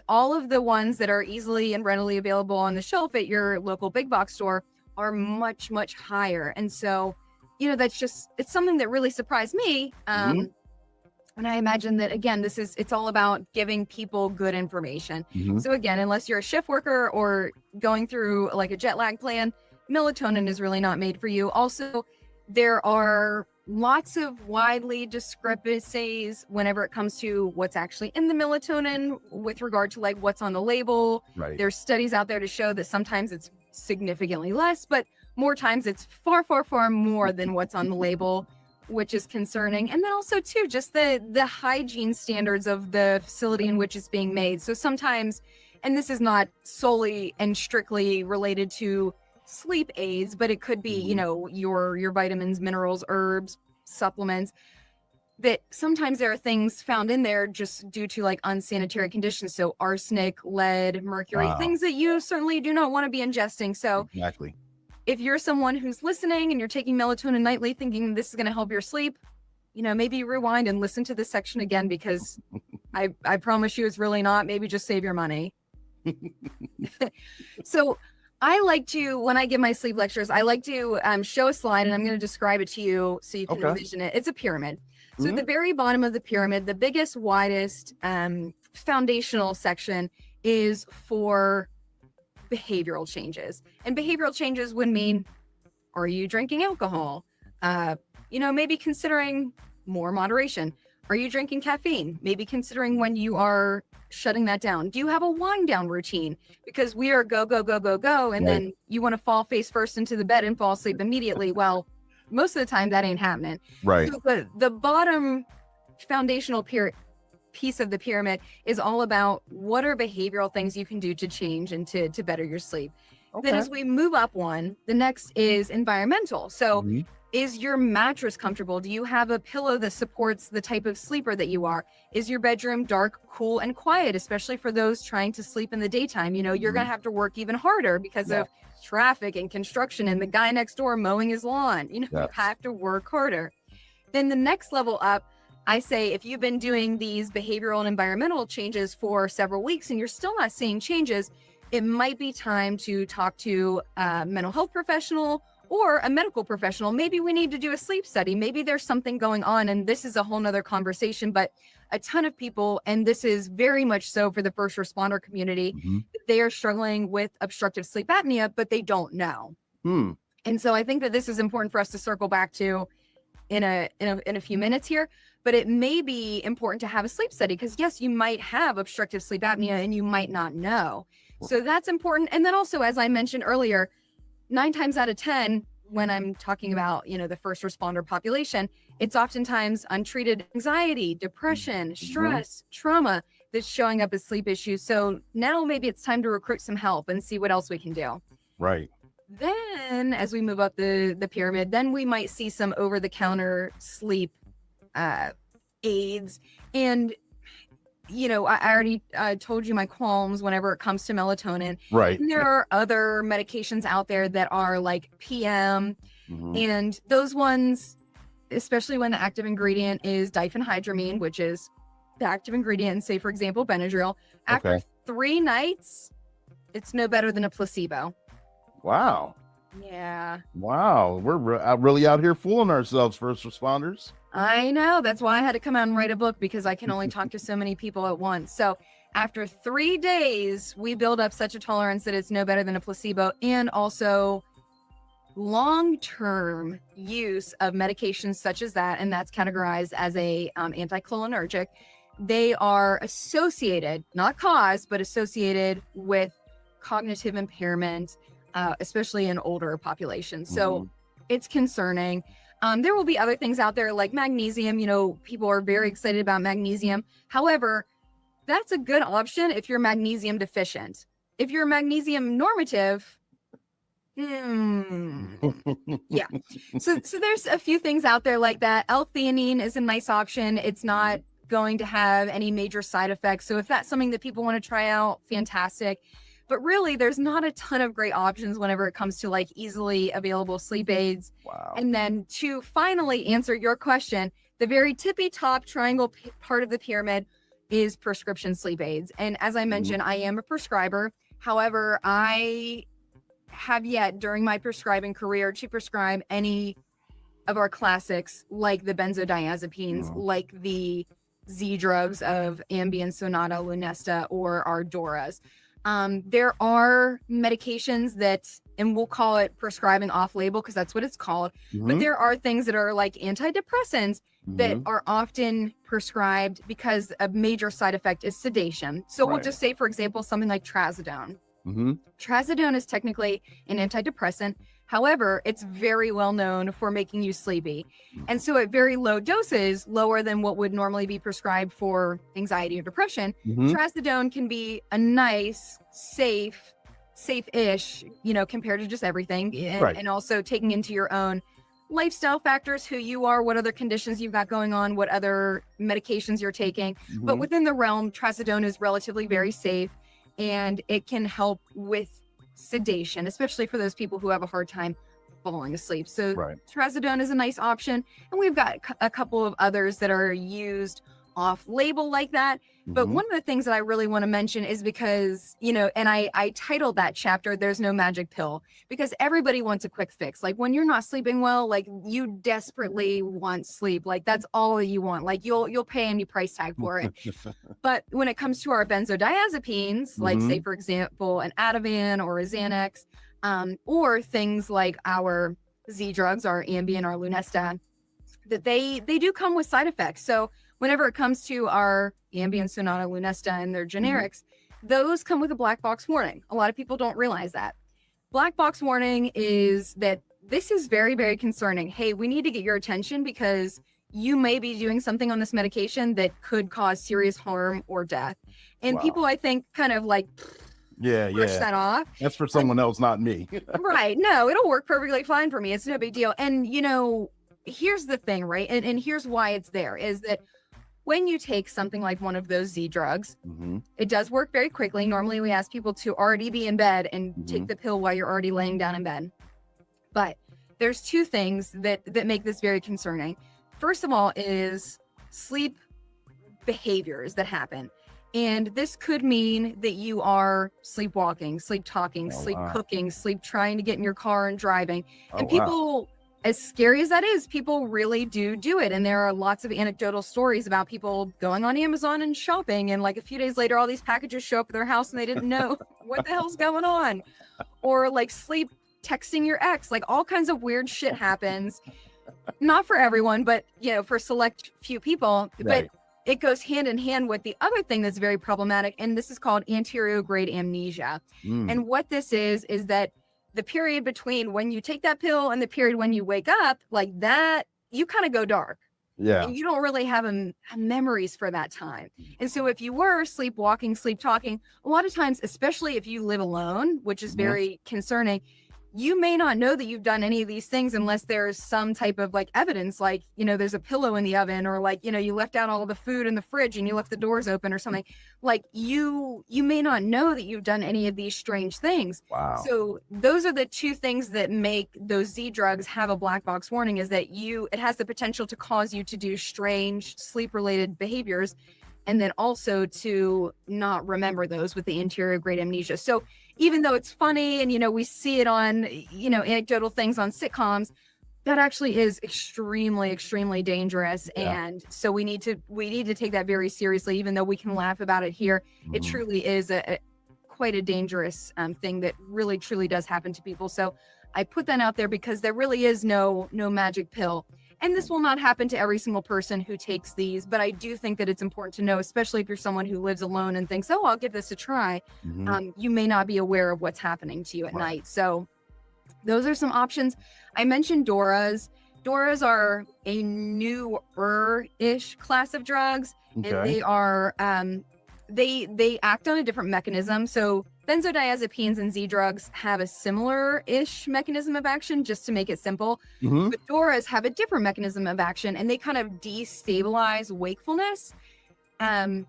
All of the ones that are easily and readily available on the shelf at your local big box store are much, much higher. And so, it's something that really surprised me. And I imagine that, again, it's all about giving people good information. So again, unless you're a shift worker or going through like a jet lag plan, melatonin is really not made for you. Also, there are lots of widely discrepancies whenever it comes to what's actually in the melatonin with regard to like what's on the label. Right. There's studies out there to show that sometimes it's significantly less, but more times it's far, far, far more than what's on the label, which is concerning. And then also too, just the hygiene standards of the facility in which it's being made. So sometimes, and this is not solely and strictly related to sleep aids, but it could be, your vitamins, minerals, herbs, supplements, that sometimes there are things found in there just due to like unsanitary conditions. So arsenic, lead, mercury, things that you certainly do not want to be ingesting. So Exactly. if you're someone who's listening and you're taking melatonin nightly thinking this is going to help your sleep, maybe rewind and listen to this section again, because I promise you it's really not. Maybe just save your money. So I like to, when I give my sleep lectures, I like to show a slide, and I'm going to describe it to you so you can envision it. It's a pyramid. So at the very bottom of the pyramid, the biggest, widest foundational section is for behavioral changes. And behavioral changes would mean, are you drinking alcohol? Maybe considering more moderation. Are you drinking caffeine? Maybe considering when you are shutting that down. Do you have a wind down routine? Because we are go, go, go, go, go. And then you want to fall face first into the bed and fall asleep immediately. Well, most of the time that ain't happening. Right. So the bottom foundational piece of the pyramid is all about what are behavioral things you can do to change and to better your sleep. Then as we move up one, the next is environmental. So is your mattress comfortable? Do you have a pillow that supports the type of sleeper that you are? Is your bedroom dark, cool, and quiet, especially for those trying to sleep in the daytime? You're going to have to work even harder because of traffic and construction and the guy next door mowing his lawn. You have to work harder. Then the next level up, I say if you've been doing these behavioral and environmental changes for several weeks and you're still not seeing changes, it might be time to talk to a mental health professional or a medical professional. Maybe we need to do a sleep study. Maybe there's something going on, and this is a whole nother conversation, but a ton of people, and this is very much so for the first responder community, they are struggling with obstructive sleep apnea, but they don't know. And so I think that this is important for us to circle back to in a few minutes here, but it may be important to have a sleep study because yes, you might have obstructive sleep apnea and you might not know. So that's important. And then also, as I mentioned earlier, 9 times out of 10, when I'm talking about, the first responder population, it's oftentimes untreated anxiety, depression, stress, trauma that's showing up as sleep issues. So now maybe it's time to recruit some help and see what else we can do. Right. Then as we move up the pyramid, then we might see some over-the-counter sleep aids. And I already told you my qualms whenever it comes to melatonin. Right. And there are other medications out there that are like PM, and those ones, especially when the active ingredient is diphenhydramine, which is the active ingredient in, say, for example, Benadryl, after 3 nights, it's no better than a placebo. Wow. Yeah. Wow. We're really out here fooling ourselves, first responders. I know. That's why I had to come out and write a book, because I can only talk to so many people at once. So after 3 days, we build up such a tolerance that it's no better than a placebo. And also long-term use of medications such as that, and that's categorized as a anticholinergic. They are associated, not caused, but associated with cognitive impairment, especially in older populations. So it's concerning. There will be other things out there like magnesium. People are very excited about magnesium. However, that's a good option if you're magnesium deficient. If you're magnesium normative, yeah. So there's a few things out there like that. L-theanine is a nice option. It's not going to have any major side effects. So if that's something that people want to try out, fantastic. But really, there's not a ton of great options whenever it comes to like easily available sleep aids. Wow. And then to finally answer your question, the very tippy top triangle part of the pyramid is prescription sleep aids. And as I mentioned, I am a prescriber. However, I have yet during my prescribing career to prescribe any of our classics like the benzodiazepines, like the Z drugs of Ambien, Sonata, Lunesta, or our Doras. There are medications that, and we'll call it prescribing off-label because that's what it's called, but there are things that are like antidepressants that are often prescribed because a major side effect is sedation. So we'll just say, for example, something like trazodone. Trazodone is technically an antidepressant. However, it's very well known for making you sleepy. And so at very low doses, lower than what would normally be prescribed for anxiety or depression, trazodone can be a nice, safe-ish, compared to just everything. And also taking into your own lifestyle factors, who you are, what other conditions you've got going on, what other medications you're taking. But within the realm, trazodone is relatively very safe, and it can help with sedation, especially for those people who have a hard time falling asleep. So trazodone is a nice option. And we've got a couple of others that are used off label like that. But one of the things that I really want to mention is because, and I titled that chapter, There's No Magic Pill, because everybody wants a quick fix. Like when you're not sleeping well, like you desperately want sleep. Like that's all that you want. Like you'll pay any price tag for it. But when it comes to our benzodiazepines, like say, for example, an Ativan or a Xanax, or things like our Z drugs, our Ambien, our Lunesta, that they do come with side effects. So whenever it comes to our Ambien, Sonata, Lunesta, and their generics, those come with a black box warning. A lot of people don't realize that. Black box warning is that this is very, very concerning. Hey, we need to get your attention because you may be doing something on this medication that could cause serious harm or death. And people, I think, kind of like brush that off. That's for someone else, not me. Right. No, it'll work perfectly fine for me. It's no big deal. And, here's the thing, right? And here's why it's there is that when you take something like one of those Z drugs, it does work very quickly. Normally we ask people to already be in bed and take the pill while you're already laying down in bed. But there's two things that make this very concerning. First of all is sleep behaviors that happen. And this could mean that you are sleepwalking, sleep talking, sleep cooking, sleep trying to get in your car and driving. And people, as scary as that is, people really do it. And there are lots of anecdotal stories about people going on Amazon and shopping. And like a few days later, all these packages show up at their house and they didn't know what the hell's going on. Or like sleep texting your ex, like all kinds of weird shit happens. Not for everyone, but for a select few people. But it goes hand in hand with the other thing that's very problematic, and this is called anterograde amnesia. And what this is that the period between when you take that pill and the period when you wake up, like that, you kind of go dark. Yeah. And you don't really have memories for that time. And so if you were sleepwalking, sleep talking, a lot of times, especially if you live alone, which is very concerning, you may not know that you've done any of these things unless there's some type of like evidence, like, there's a pillow in the oven, or like, you left out all the food in the fridge and you left the doors open or something. Like you may not know that you've done any of these strange things. Wow. So those are the two things that make those Z drugs have a black box warning, is that it has the potential to cause you to do strange sleep related behaviors, and then also to not remember those with the anterograde amnesia. So even though it's funny and, we see it on, anecdotal things on sitcoms, that actually is extremely, extremely dangerous. Yeah. And so we need to take that very seriously, even though we can laugh about it here. It truly is quite a dangerous thing that really, truly does happen to people. So I put that out there because there really is no magic pill. And this will not happen to every single person who takes these, but I do think that it's important to know, especially if you're someone who lives alone and thinks, I'll give this a try. You may not be aware of what's happening to you at night. So those are some options. I mentioned Doras. Doras are a newer-ish class of drugs, and they are, they act on a different mechanism. So benzodiazepines and Z drugs have a similar-ish mechanism of action, just to make it simple. But Doras have a different mechanism of action, and they kind of destabilize wakefulness. And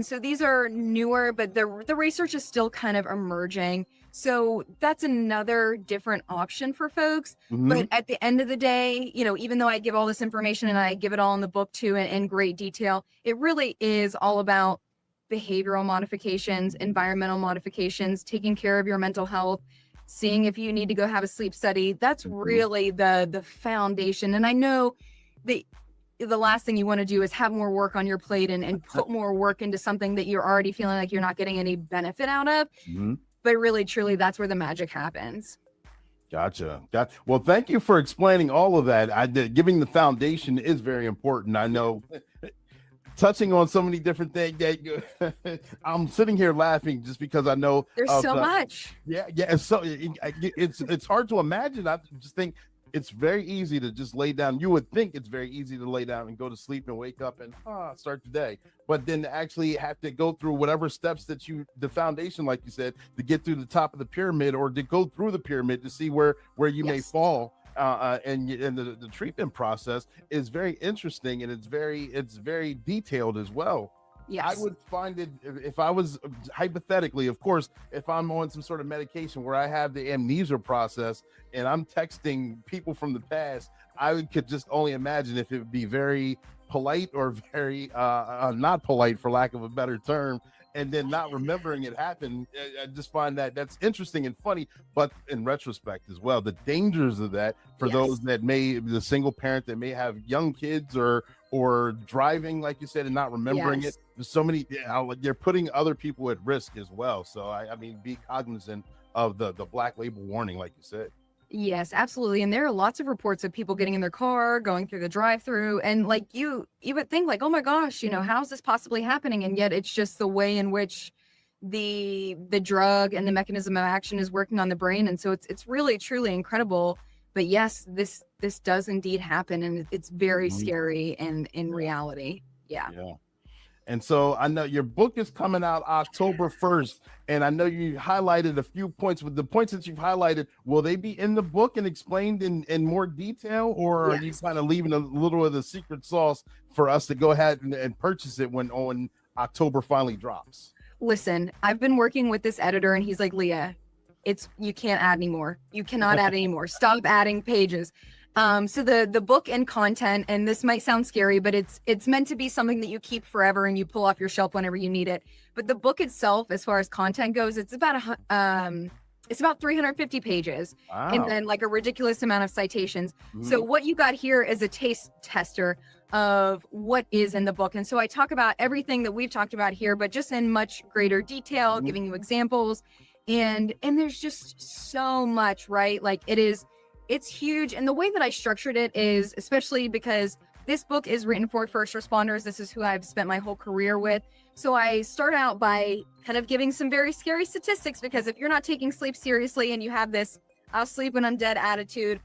so these are newer, but the research is still kind of emerging. So that's another different option for folks. But at the end of the day, even though I give all this information and I give it all in the book too in great detail, it really is all about behavioral modifications, environmental modifications, taking care of your mental health, seeing if you need to go have a sleep study. That's really the foundation. And I know the last thing you want to do is have more work on your plate and put more work into something that you're already feeling like you're not getting any benefit out of. But really, truly, that's where the magic happens. Gotcha. Well, thank you for explaining all of that. Giving the foundation is very important. I know. Touching on so many different things that I'm sitting here laughing just because I know there's so much. Yeah. So it's hard to imagine. I just think it's very easy to just lay down. You would think it's very easy to lay down and go to sleep and wake up and start the day. But then to actually have to go through whatever steps that the foundation, like you said, to get through the top of the pyramid, or to go through the pyramid to see where you may fall. And the treatment process is very interesting, and it's very detailed as well. Yes. I would find it, if I was hypothetically, of course, if I'm on some sort of medication where I have the amnesia process and I'm texting people from the past, I could just only imagine if it would be very polite or very not polite, for lack of a better term, and then not remembering it happened. I just find that's interesting and funny, but in retrospect as well, the dangers of that for those that the single parent that may have young kids or driving, like you said, and not remembering it. There's so many, you're putting other people at risk as well. So I mean, be cognizant of the black label warning, like you said. Yes, absolutely. And there are lots of reports of people getting in their car, going through the drive-through, and like you would think like, oh my gosh, how is this possibly happening? And yet it's just the way in which the drug and the mechanism of action is working on the brain. And so it's really, truly incredible. But yes, this does indeed happen, and it's very scary and in reality. Yeah. And so I know your book is coming out October 1st, and I know you highlighted a few points. With the points that you've highlighted, will they be in the book and explained in more detail, or are you kind of leaving a little of the secret sauce for us to go ahead and purchase it when October finally drops? Listen, I've been working with this editor, and he's like, Leah, you can't add anymore. You cannot add anymore. Stop adding pages. So the book and content, and this might sound scary, but it's meant to be something that you keep forever and you pull off your shelf whenever you need it. But the book itself, as far as content goes, it's about 350 pages, and then like a ridiculous amount of citations. So what you got here is a taste tester of what is in the book. And so I talk about everything that we've talked about here, but just in much greater detail, giving you examples. And there's just so much, right? Like it's huge. And the way that I structured it is, especially because this book is written for first responders. This is who I've spent my whole career with. So I start out by kind of giving some very scary statistics, because if you're not taking sleep seriously and you have this "I'll sleep when I'm dead" attitude,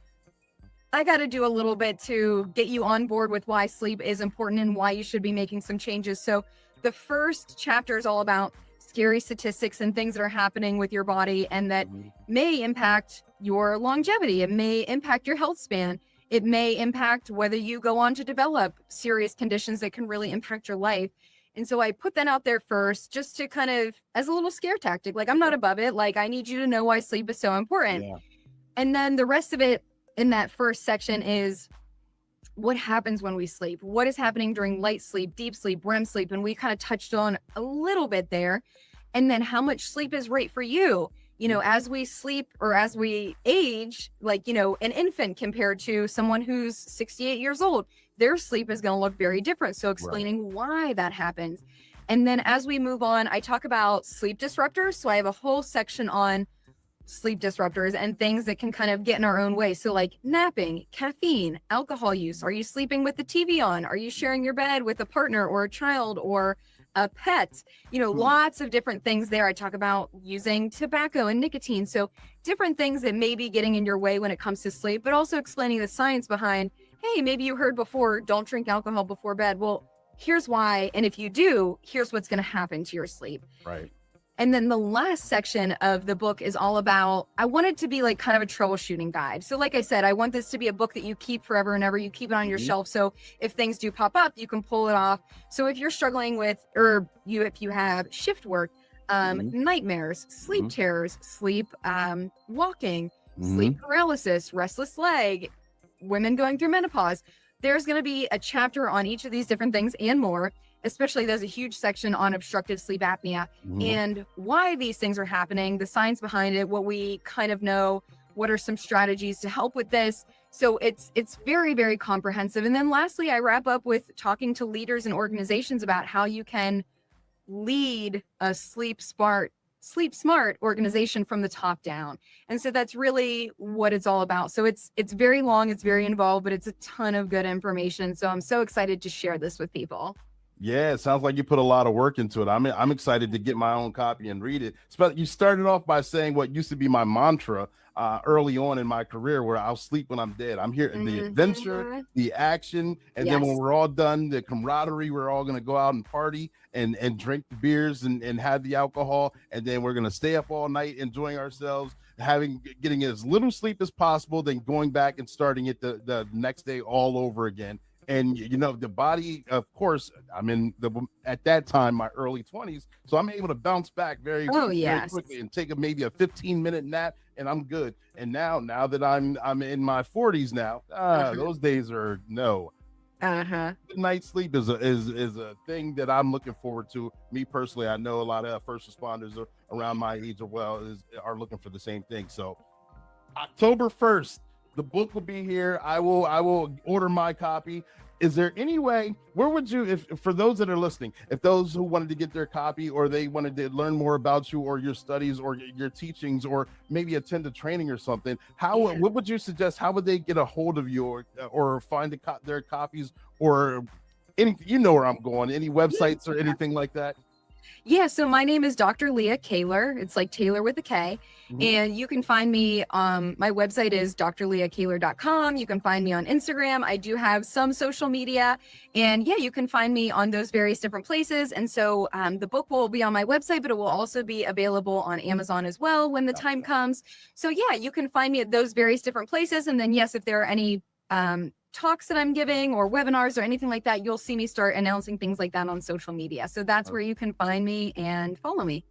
I got to do a little bit to get you on board with why sleep is important and why you should be making some changes. So the first chapter is all about scary statistics and things that are happening with your body and that may impact your longevity. It may impact your health span. It may impact whether you go on to develop serious conditions that can really impact your life. And so I put that out there first, just to kind of, as a little scare tactic, like I'm not above it. Like I need you to know why sleep is so important. Yeah. And then the rest of it in that first section is what happens when we sleep, what is happening during light sleep, deep sleep, REM sleep. And we kind of touched on a little bit there. And then how much sleep is right for you. You know, as we sleep or as we age, like, you know, an infant compared to someone who's 68 years old, their sleep is going to look very different. So explaining why that happens. And then as we move on, I talk about sleep disruptors. So I have a whole section on sleep disruptors and things that can kind of get in our own way. So like napping, caffeine, alcohol use. Are you sleeping with the TV on? Are you sharing your bed with a partner or a child or a pet? You know, lots of different things there. I talk about using tobacco and nicotine. So different things that may be getting in your way when it comes to sleep, but also explaining the science behind, hey, maybe you heard before, don't drink alcohol before bed. Well, here's why. And if you do, here's what's going to happen to your sleep. Right. And then the last section of the book is all about, I want it to be like kind of a troubleshooting guide. So like I said, I want this to be a book that you keep forever and ever. You keep it on your shelf. So if things do pop up, you can pull it off. So if you're struggling with, or if you have shift work, nightmares, sleep terrors, sleep walking, sleep paralysis, restless leg, women going through menopause, there's going to be a chapter on each of these different things and more. Especially there's a huge section on obstructive sleep apnea and why these things are happening, the science behind it, what we kind of know, what are some strategies to help with this. So it's very, very comprehensive. And then lastly, I wrap up with talking to leaders and organizations about how you can lead a sleep smart organization from the top down. And so that's really what it's all about. So it's very long, it's very involved, but it's a ton of good information. So I'm so excited to share this with people. Yeah, it sounds like you put a lot of work into it. I'm excited to get my own copy and read it. You started off by saying what used to be my mantra early on in my career, where I'll sleep when I'm dead. I'm here in the adventure, the action, and then when we're all done, the camaraderie, we're all going to go out and party and drink the beers and have the alcohol, and then we're going to stay up all night enjoying ourselves, getting as little sleep as possible, then going back and starting it the next day all over again. And, you know, the body, of course, I'm at that time, my early 20s. So I'm able to bounce back very quickly and take maybe a 15-minute nap, and I'm good. And now that I'm in my 40s now, those days are no. Good night sleep is a thing that I'm looking forward to. Me personally, I know a lot of first responders around my age are looking for the same thing. So October 1st. The book will be here. I will order my copy. Is there any way, where would you, if for those that are listening, if those who wanted to get their copy or they wanted to learn more about you or your studies or your teachings or maybe attend a training or something, what would you suggest? How would they get a hold of you or find their copies or anything? You know where I'm going, any websites or anything like that? Yeah, so my name is Dr. Leah Kaylor. It's like Taylor with a K. And you can find me, my website is drleahkaylor.com. You can find me on Instagram. I do have some social media. And yeah, you can find me on those various different places. And so the book will be on my website, but it will also be available on Amazon as well when the time comes. So yeah, you can find me at those various different places. And then yes, if there are any talks that I'm giving or webinars or anything like that, you'll see me start announcing things like that on social media. So that's where you can find me and follow me.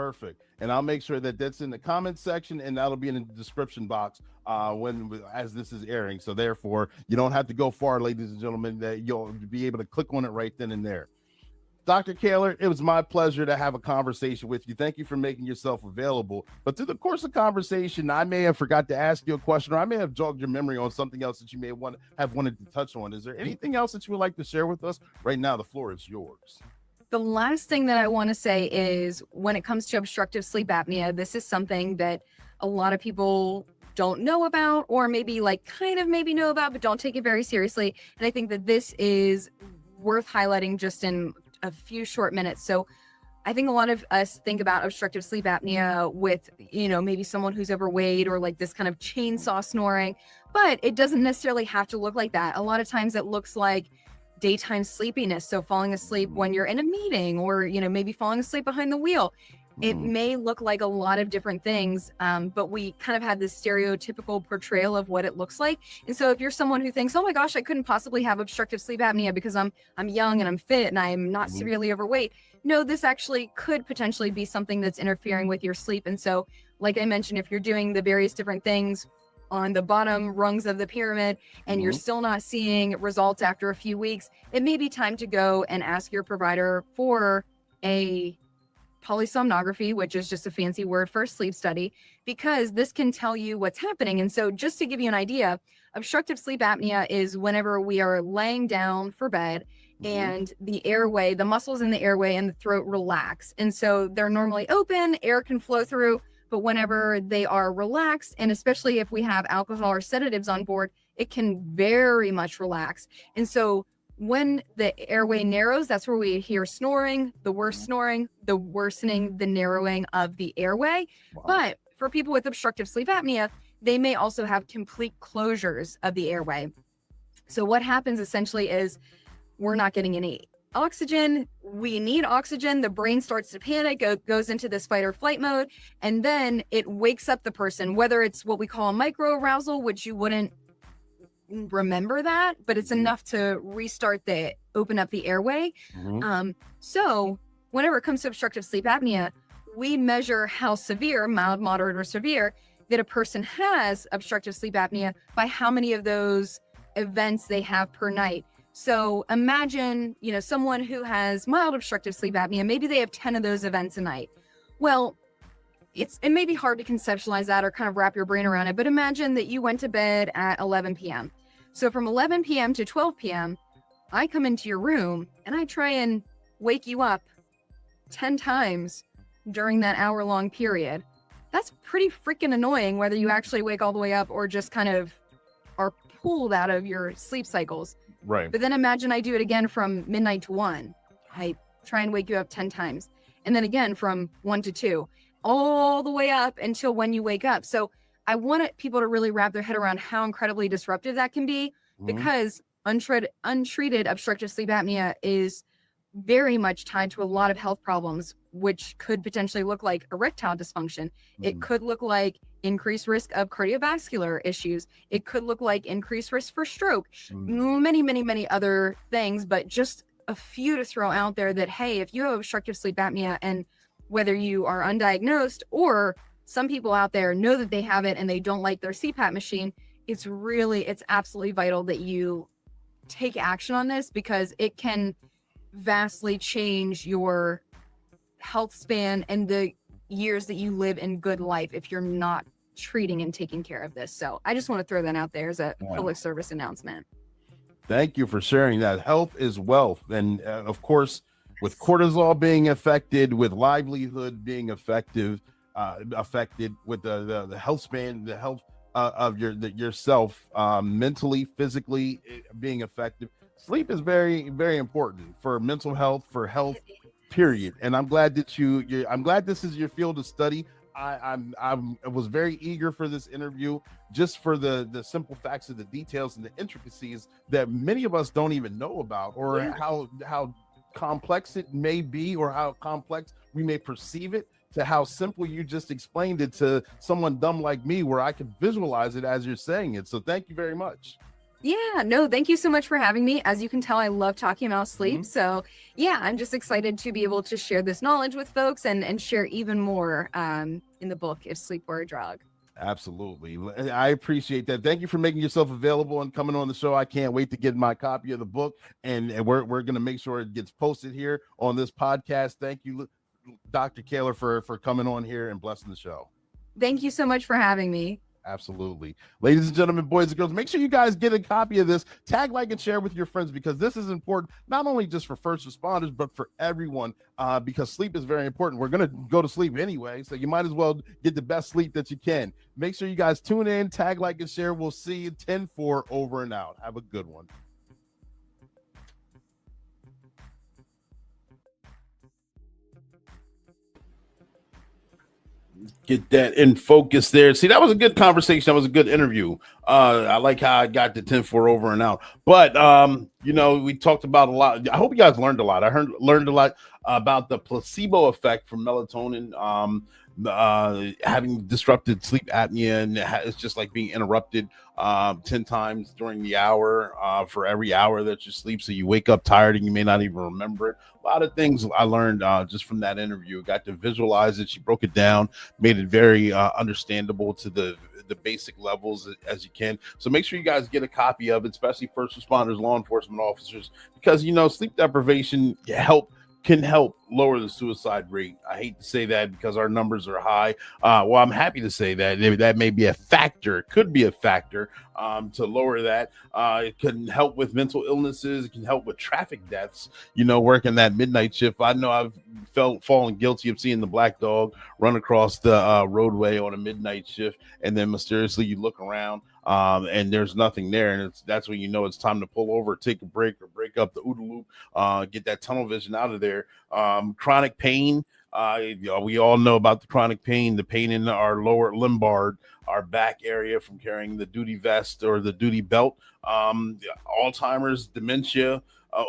Perfect. And I'll make sure that that's in the comment section, and that'll be in the description box as this is airing. So therefore, you don't have to go far, ladies and gentlemen, that you'll be able to click on it right then and there. Dr. Kaylor, it was my pleasure to have a conversation with you. Thank you for making yourself available. But through the course of conversation, I may have forgot to ask you a question, or I may have jogged your memory on something else that you may have wanted to touch on. Is there anything else that you would like to share with us? Right now, the floor is yours. The last thing that I want to say is when it comes to obstructive sleep apnea, this is something that a lot of people don't know about, or maybe maybe know about, but don't take it very seriously. And I think that this is worth highlighting just in a few short minutes. So I think a lot of us think about obstructive sleep apnea with, maybe someone who's overweight or like this kind of chainsaw snoring, but it doesn't necessarily have to look like that. A lot of times it looks like daytime sleepiness. So falling asleep when you're in a meeting, or, maybe falling asleep behind the wheel. It may look like a lot of different things, but we kind of have this stereotypical portrayal of what it looks like. And so if you're someone who thinks, oh my gosh, I couldn't possibly have obstructive sleep apnea because I'm young and I'm fit and I'm not severely overweight. No, this actually could potentially be something that's interfering with your sleep. And so, like I mentioned, if you're doing the various different things on the bottom rungs of the pyramid and you're still not seeing results after a few weeks, it may be time to go and ask your provider for a polysomnography, which is just a fancy word for a sleep study, because this can tell you what's happening. And so just to give you an idea, obstructive sleep apnea is whenever we are laying down for bed and the airway, the muscles in the airway and the throat relax. And so they're normally open, air can flow through, but whenever they are relaxed, and especially if we have alcohol or sedatives on board, it can very much relax. And so when the airway narrows, that's where we hear snoring, the worsening, the narrowing of the airway. Wow. But for people with obstructive sleep apnea, they may also have complete closures of the airway. So what happens essentially is we're not getting any oxygen. We need oxygen. The brain starts to panic, goes into this fight or flight mode, and then it wakes up the person, whether it's what we call a micro arousal, which you wouldn't remember that, but it's enough to open up the airway. So whenever it comes to obstructive sleep apnea, we measure how severe, mild, moderate, or severe, that a person has obstructive sleep apnea by how many of those events they have per night. So imagine, someone who has mild obstructive sleep apnea, maybe they have 10 of those events a night. Well, it may be hard to conceptualize that or kind of wrap your brain around it, but imagine that you went to bed at 11 p.m. So from 11 p.m. to 12 p.m., I come into your room and I try and wake you up 10 times during that hour-long period. That's pretty freaking annoying, whether you actually wake all the way up or just kind of are pulled out of your sleep cycles. Right. But then imagine I do it again from midnight to 1. I try and wake you up 10 times. And then again from 1 to 2, all the way up until when you wake up. So I want people to really wrap their head around how incredibly disruptive that can be, because untreated obstructive sleep apnea is very much tied to a lot of health problems, which could potentially look like erectile dysfunction. It could look like increased risk of cardiovascular issues. It could look like increased risk for stroke, many, many, many other things, but just a few to throw out there that, hey, if you have obstructive sleep apnea, and whether you are undiagnosed or some people out there know that they have it and they don't like their CPAP machine, it's absolutely vital that you take action on this, because it can vastly change your health span and the years that you live in good life if you're not treating and taking care of this. So I just want to throw that out there as a public service announcement. Thank you for sharing that. Health is wealth. And of course, with cortisol being affected, with livelihood being affected, with the health span, the health of yourself, mentally, physically being affected. Sleep is very, very important for mental health, for health, period. And I'm glad that I'm glad this is your field of study. I was very eager for this interview, just for the simple facts of the details and the intricacies that many of us don't even know about, or how complex it may be, or how complex we may perceive it, to how simple you just explained it to someone dumb like me, where I can visualize it as you're saying it. So thank you very much. Yeah, no, thank you so much for having me. As you can tell, I love talking about sleep. So yeah, I'm just excited to be able to share this knowledge with folks and share even more in the book, If Sleep Were a Drug. Absolutely. I appreciate that. Thank you for making yourself available and coming on the show. I can't wait to get my copy of the book, and we're going to make sure it gets posted here on this podcast. Thank you, Dr. Kaylor, for coming on here and blessing the show. Thank you so much for having me. Absolutely. Ladies and gentlemen, boys and girls, make sure you guys get a copy of this. Tag, like, and share with your friends, because this is important, not only just for first responders, but for everyone, because sleep is very important. We're going to go to sleep anyway, so you might as well get the best sleep that you can. Make sure you guys tune in, tag, like, and share. We'll see you 10-4 over and out. Have a good one. Get that in focus there. See, that was a good conversation. That was a good interview. I like how I got the 10-4 over and out. But we talked about a lot. I hope you guys learned a lot. I learned a lot about the placebo effect from melatonin having disrupted sleep apnea, and it's just like being interrupted 10 times during the hour for every hour that you sleep. So you wake up tired and you may not even remember it. A lot of things I learned just from that interview. Got to visualize it. She broke it down, made it very understandable to the basic levels as you can. So make sure you guys get a copy of it, especially first responders, law enforcement officers, because sleep deprivation can help lower the suicide rate. I hate to say that because our numbers are high. Well, I'm happy to say that may be a factor. It could be a factor to lower that. It can help with mental illnesses. It can help with traffic deaths. Working that midnight shift. I know I've fallen guilty of seeing the black dog run across the roadway on a midnight shift, and then mysteriously you look around and there's nothing there, and that's when it's time to pull over, take a break, or break up the OODA loop, get that tunnel vision out of there. Chronic pain, we all know about the chronic pain, the pain in our lower lumbar, our back area from carrying the duty vest or the duty belt, Alzheimer's, dementia,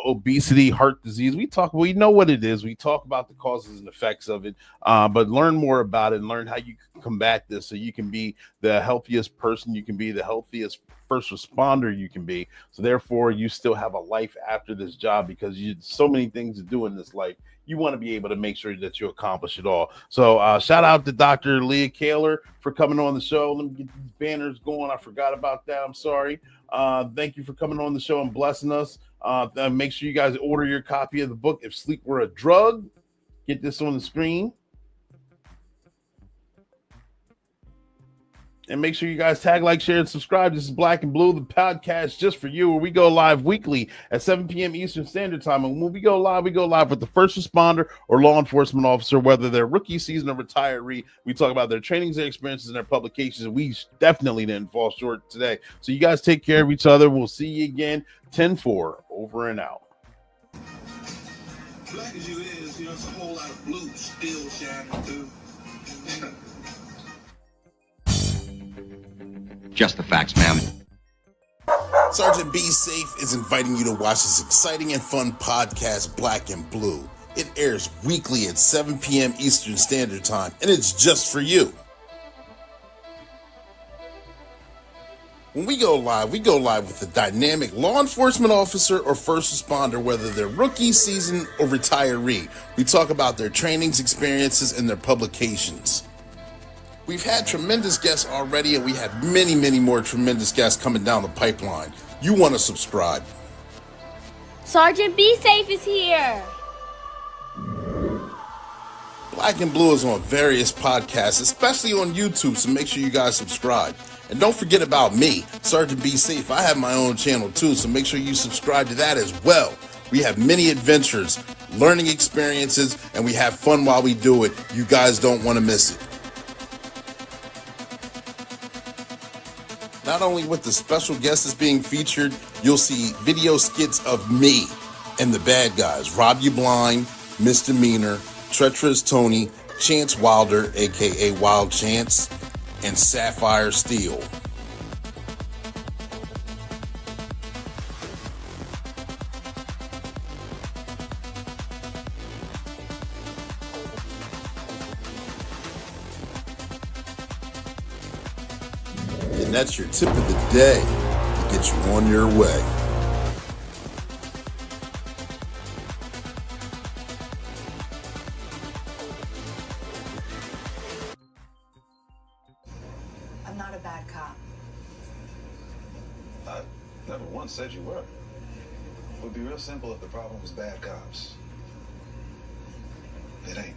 obesity, heart disease. We know what it is. We talk about the causes and effects of it, but learn more about it and learn how you can combat this so you can be the healthiest person you can be, the healthiest first responder you can be. So therefore, you still have a life after this job, because so many things to do in this life. You want to be able to make sure that you accomplish it all. So shout out to Dr. Leah Kaylor for coming on the show. Let me get these banners going. I forgot about that. I'm sorry. Thank you for coming on the show and blessing us. Make sure you guys order your copy of the book, If Sleep Were a Drug. Get this on the screen. And make sure you guys tag, like, share, and subscribe. This is Black and Blue, the podcast just for you, where we go live weekly at 7 p.m. Eastern Standard Time. And when we go live with the first responder or law enforcement officer, whether they're rookie season or retiree. We talk about their trainings, their experiences, and their publications. And we definitely didn't fall short today. So you guys take care of each other. We'll see you again. 10-4, over and out. Black as you is, it's a whole lot of blue still shining through. Just the facts, ma'am. Sergeant Be Safe is inviting you to watch this exciting and fun podcast, Black and Blue. It airs weekly at 7 p.m. Eastern Standard Time, and it's just for you. When we go live with a dynamic law enforcement officer or first responder, whether they're rookie, season, or retiree. We talk about their trainings, experiences, and their publications. We've had tremendous guests already, and we have many, many more tremendous guests coming down the pipeline. You want to subscribe. Sergeant Be Safe is here. Black and Blue is on various podcasts, especially on YouTube, so make sure you guys subscribe. And don't forget about me, Sergeant Be Safe. I have my own channel too, so make sure you subscribe to that as well. We have many adventures, learning experiences, and we have fun while we do it. You guys don't want to miss it. Not only with the special guest that's being featured, you'll see video skits of me and the bad guys, Rob You Blind, Misdemeanor, Treacherous Tony, Chance Wilder, aka Wild Chance, and Sapphire Steel. And that's your tip of the day. get you on your way. I'm not a bad cop. I never once said you were. It would be real simple if the problem was bad cops. It ain't.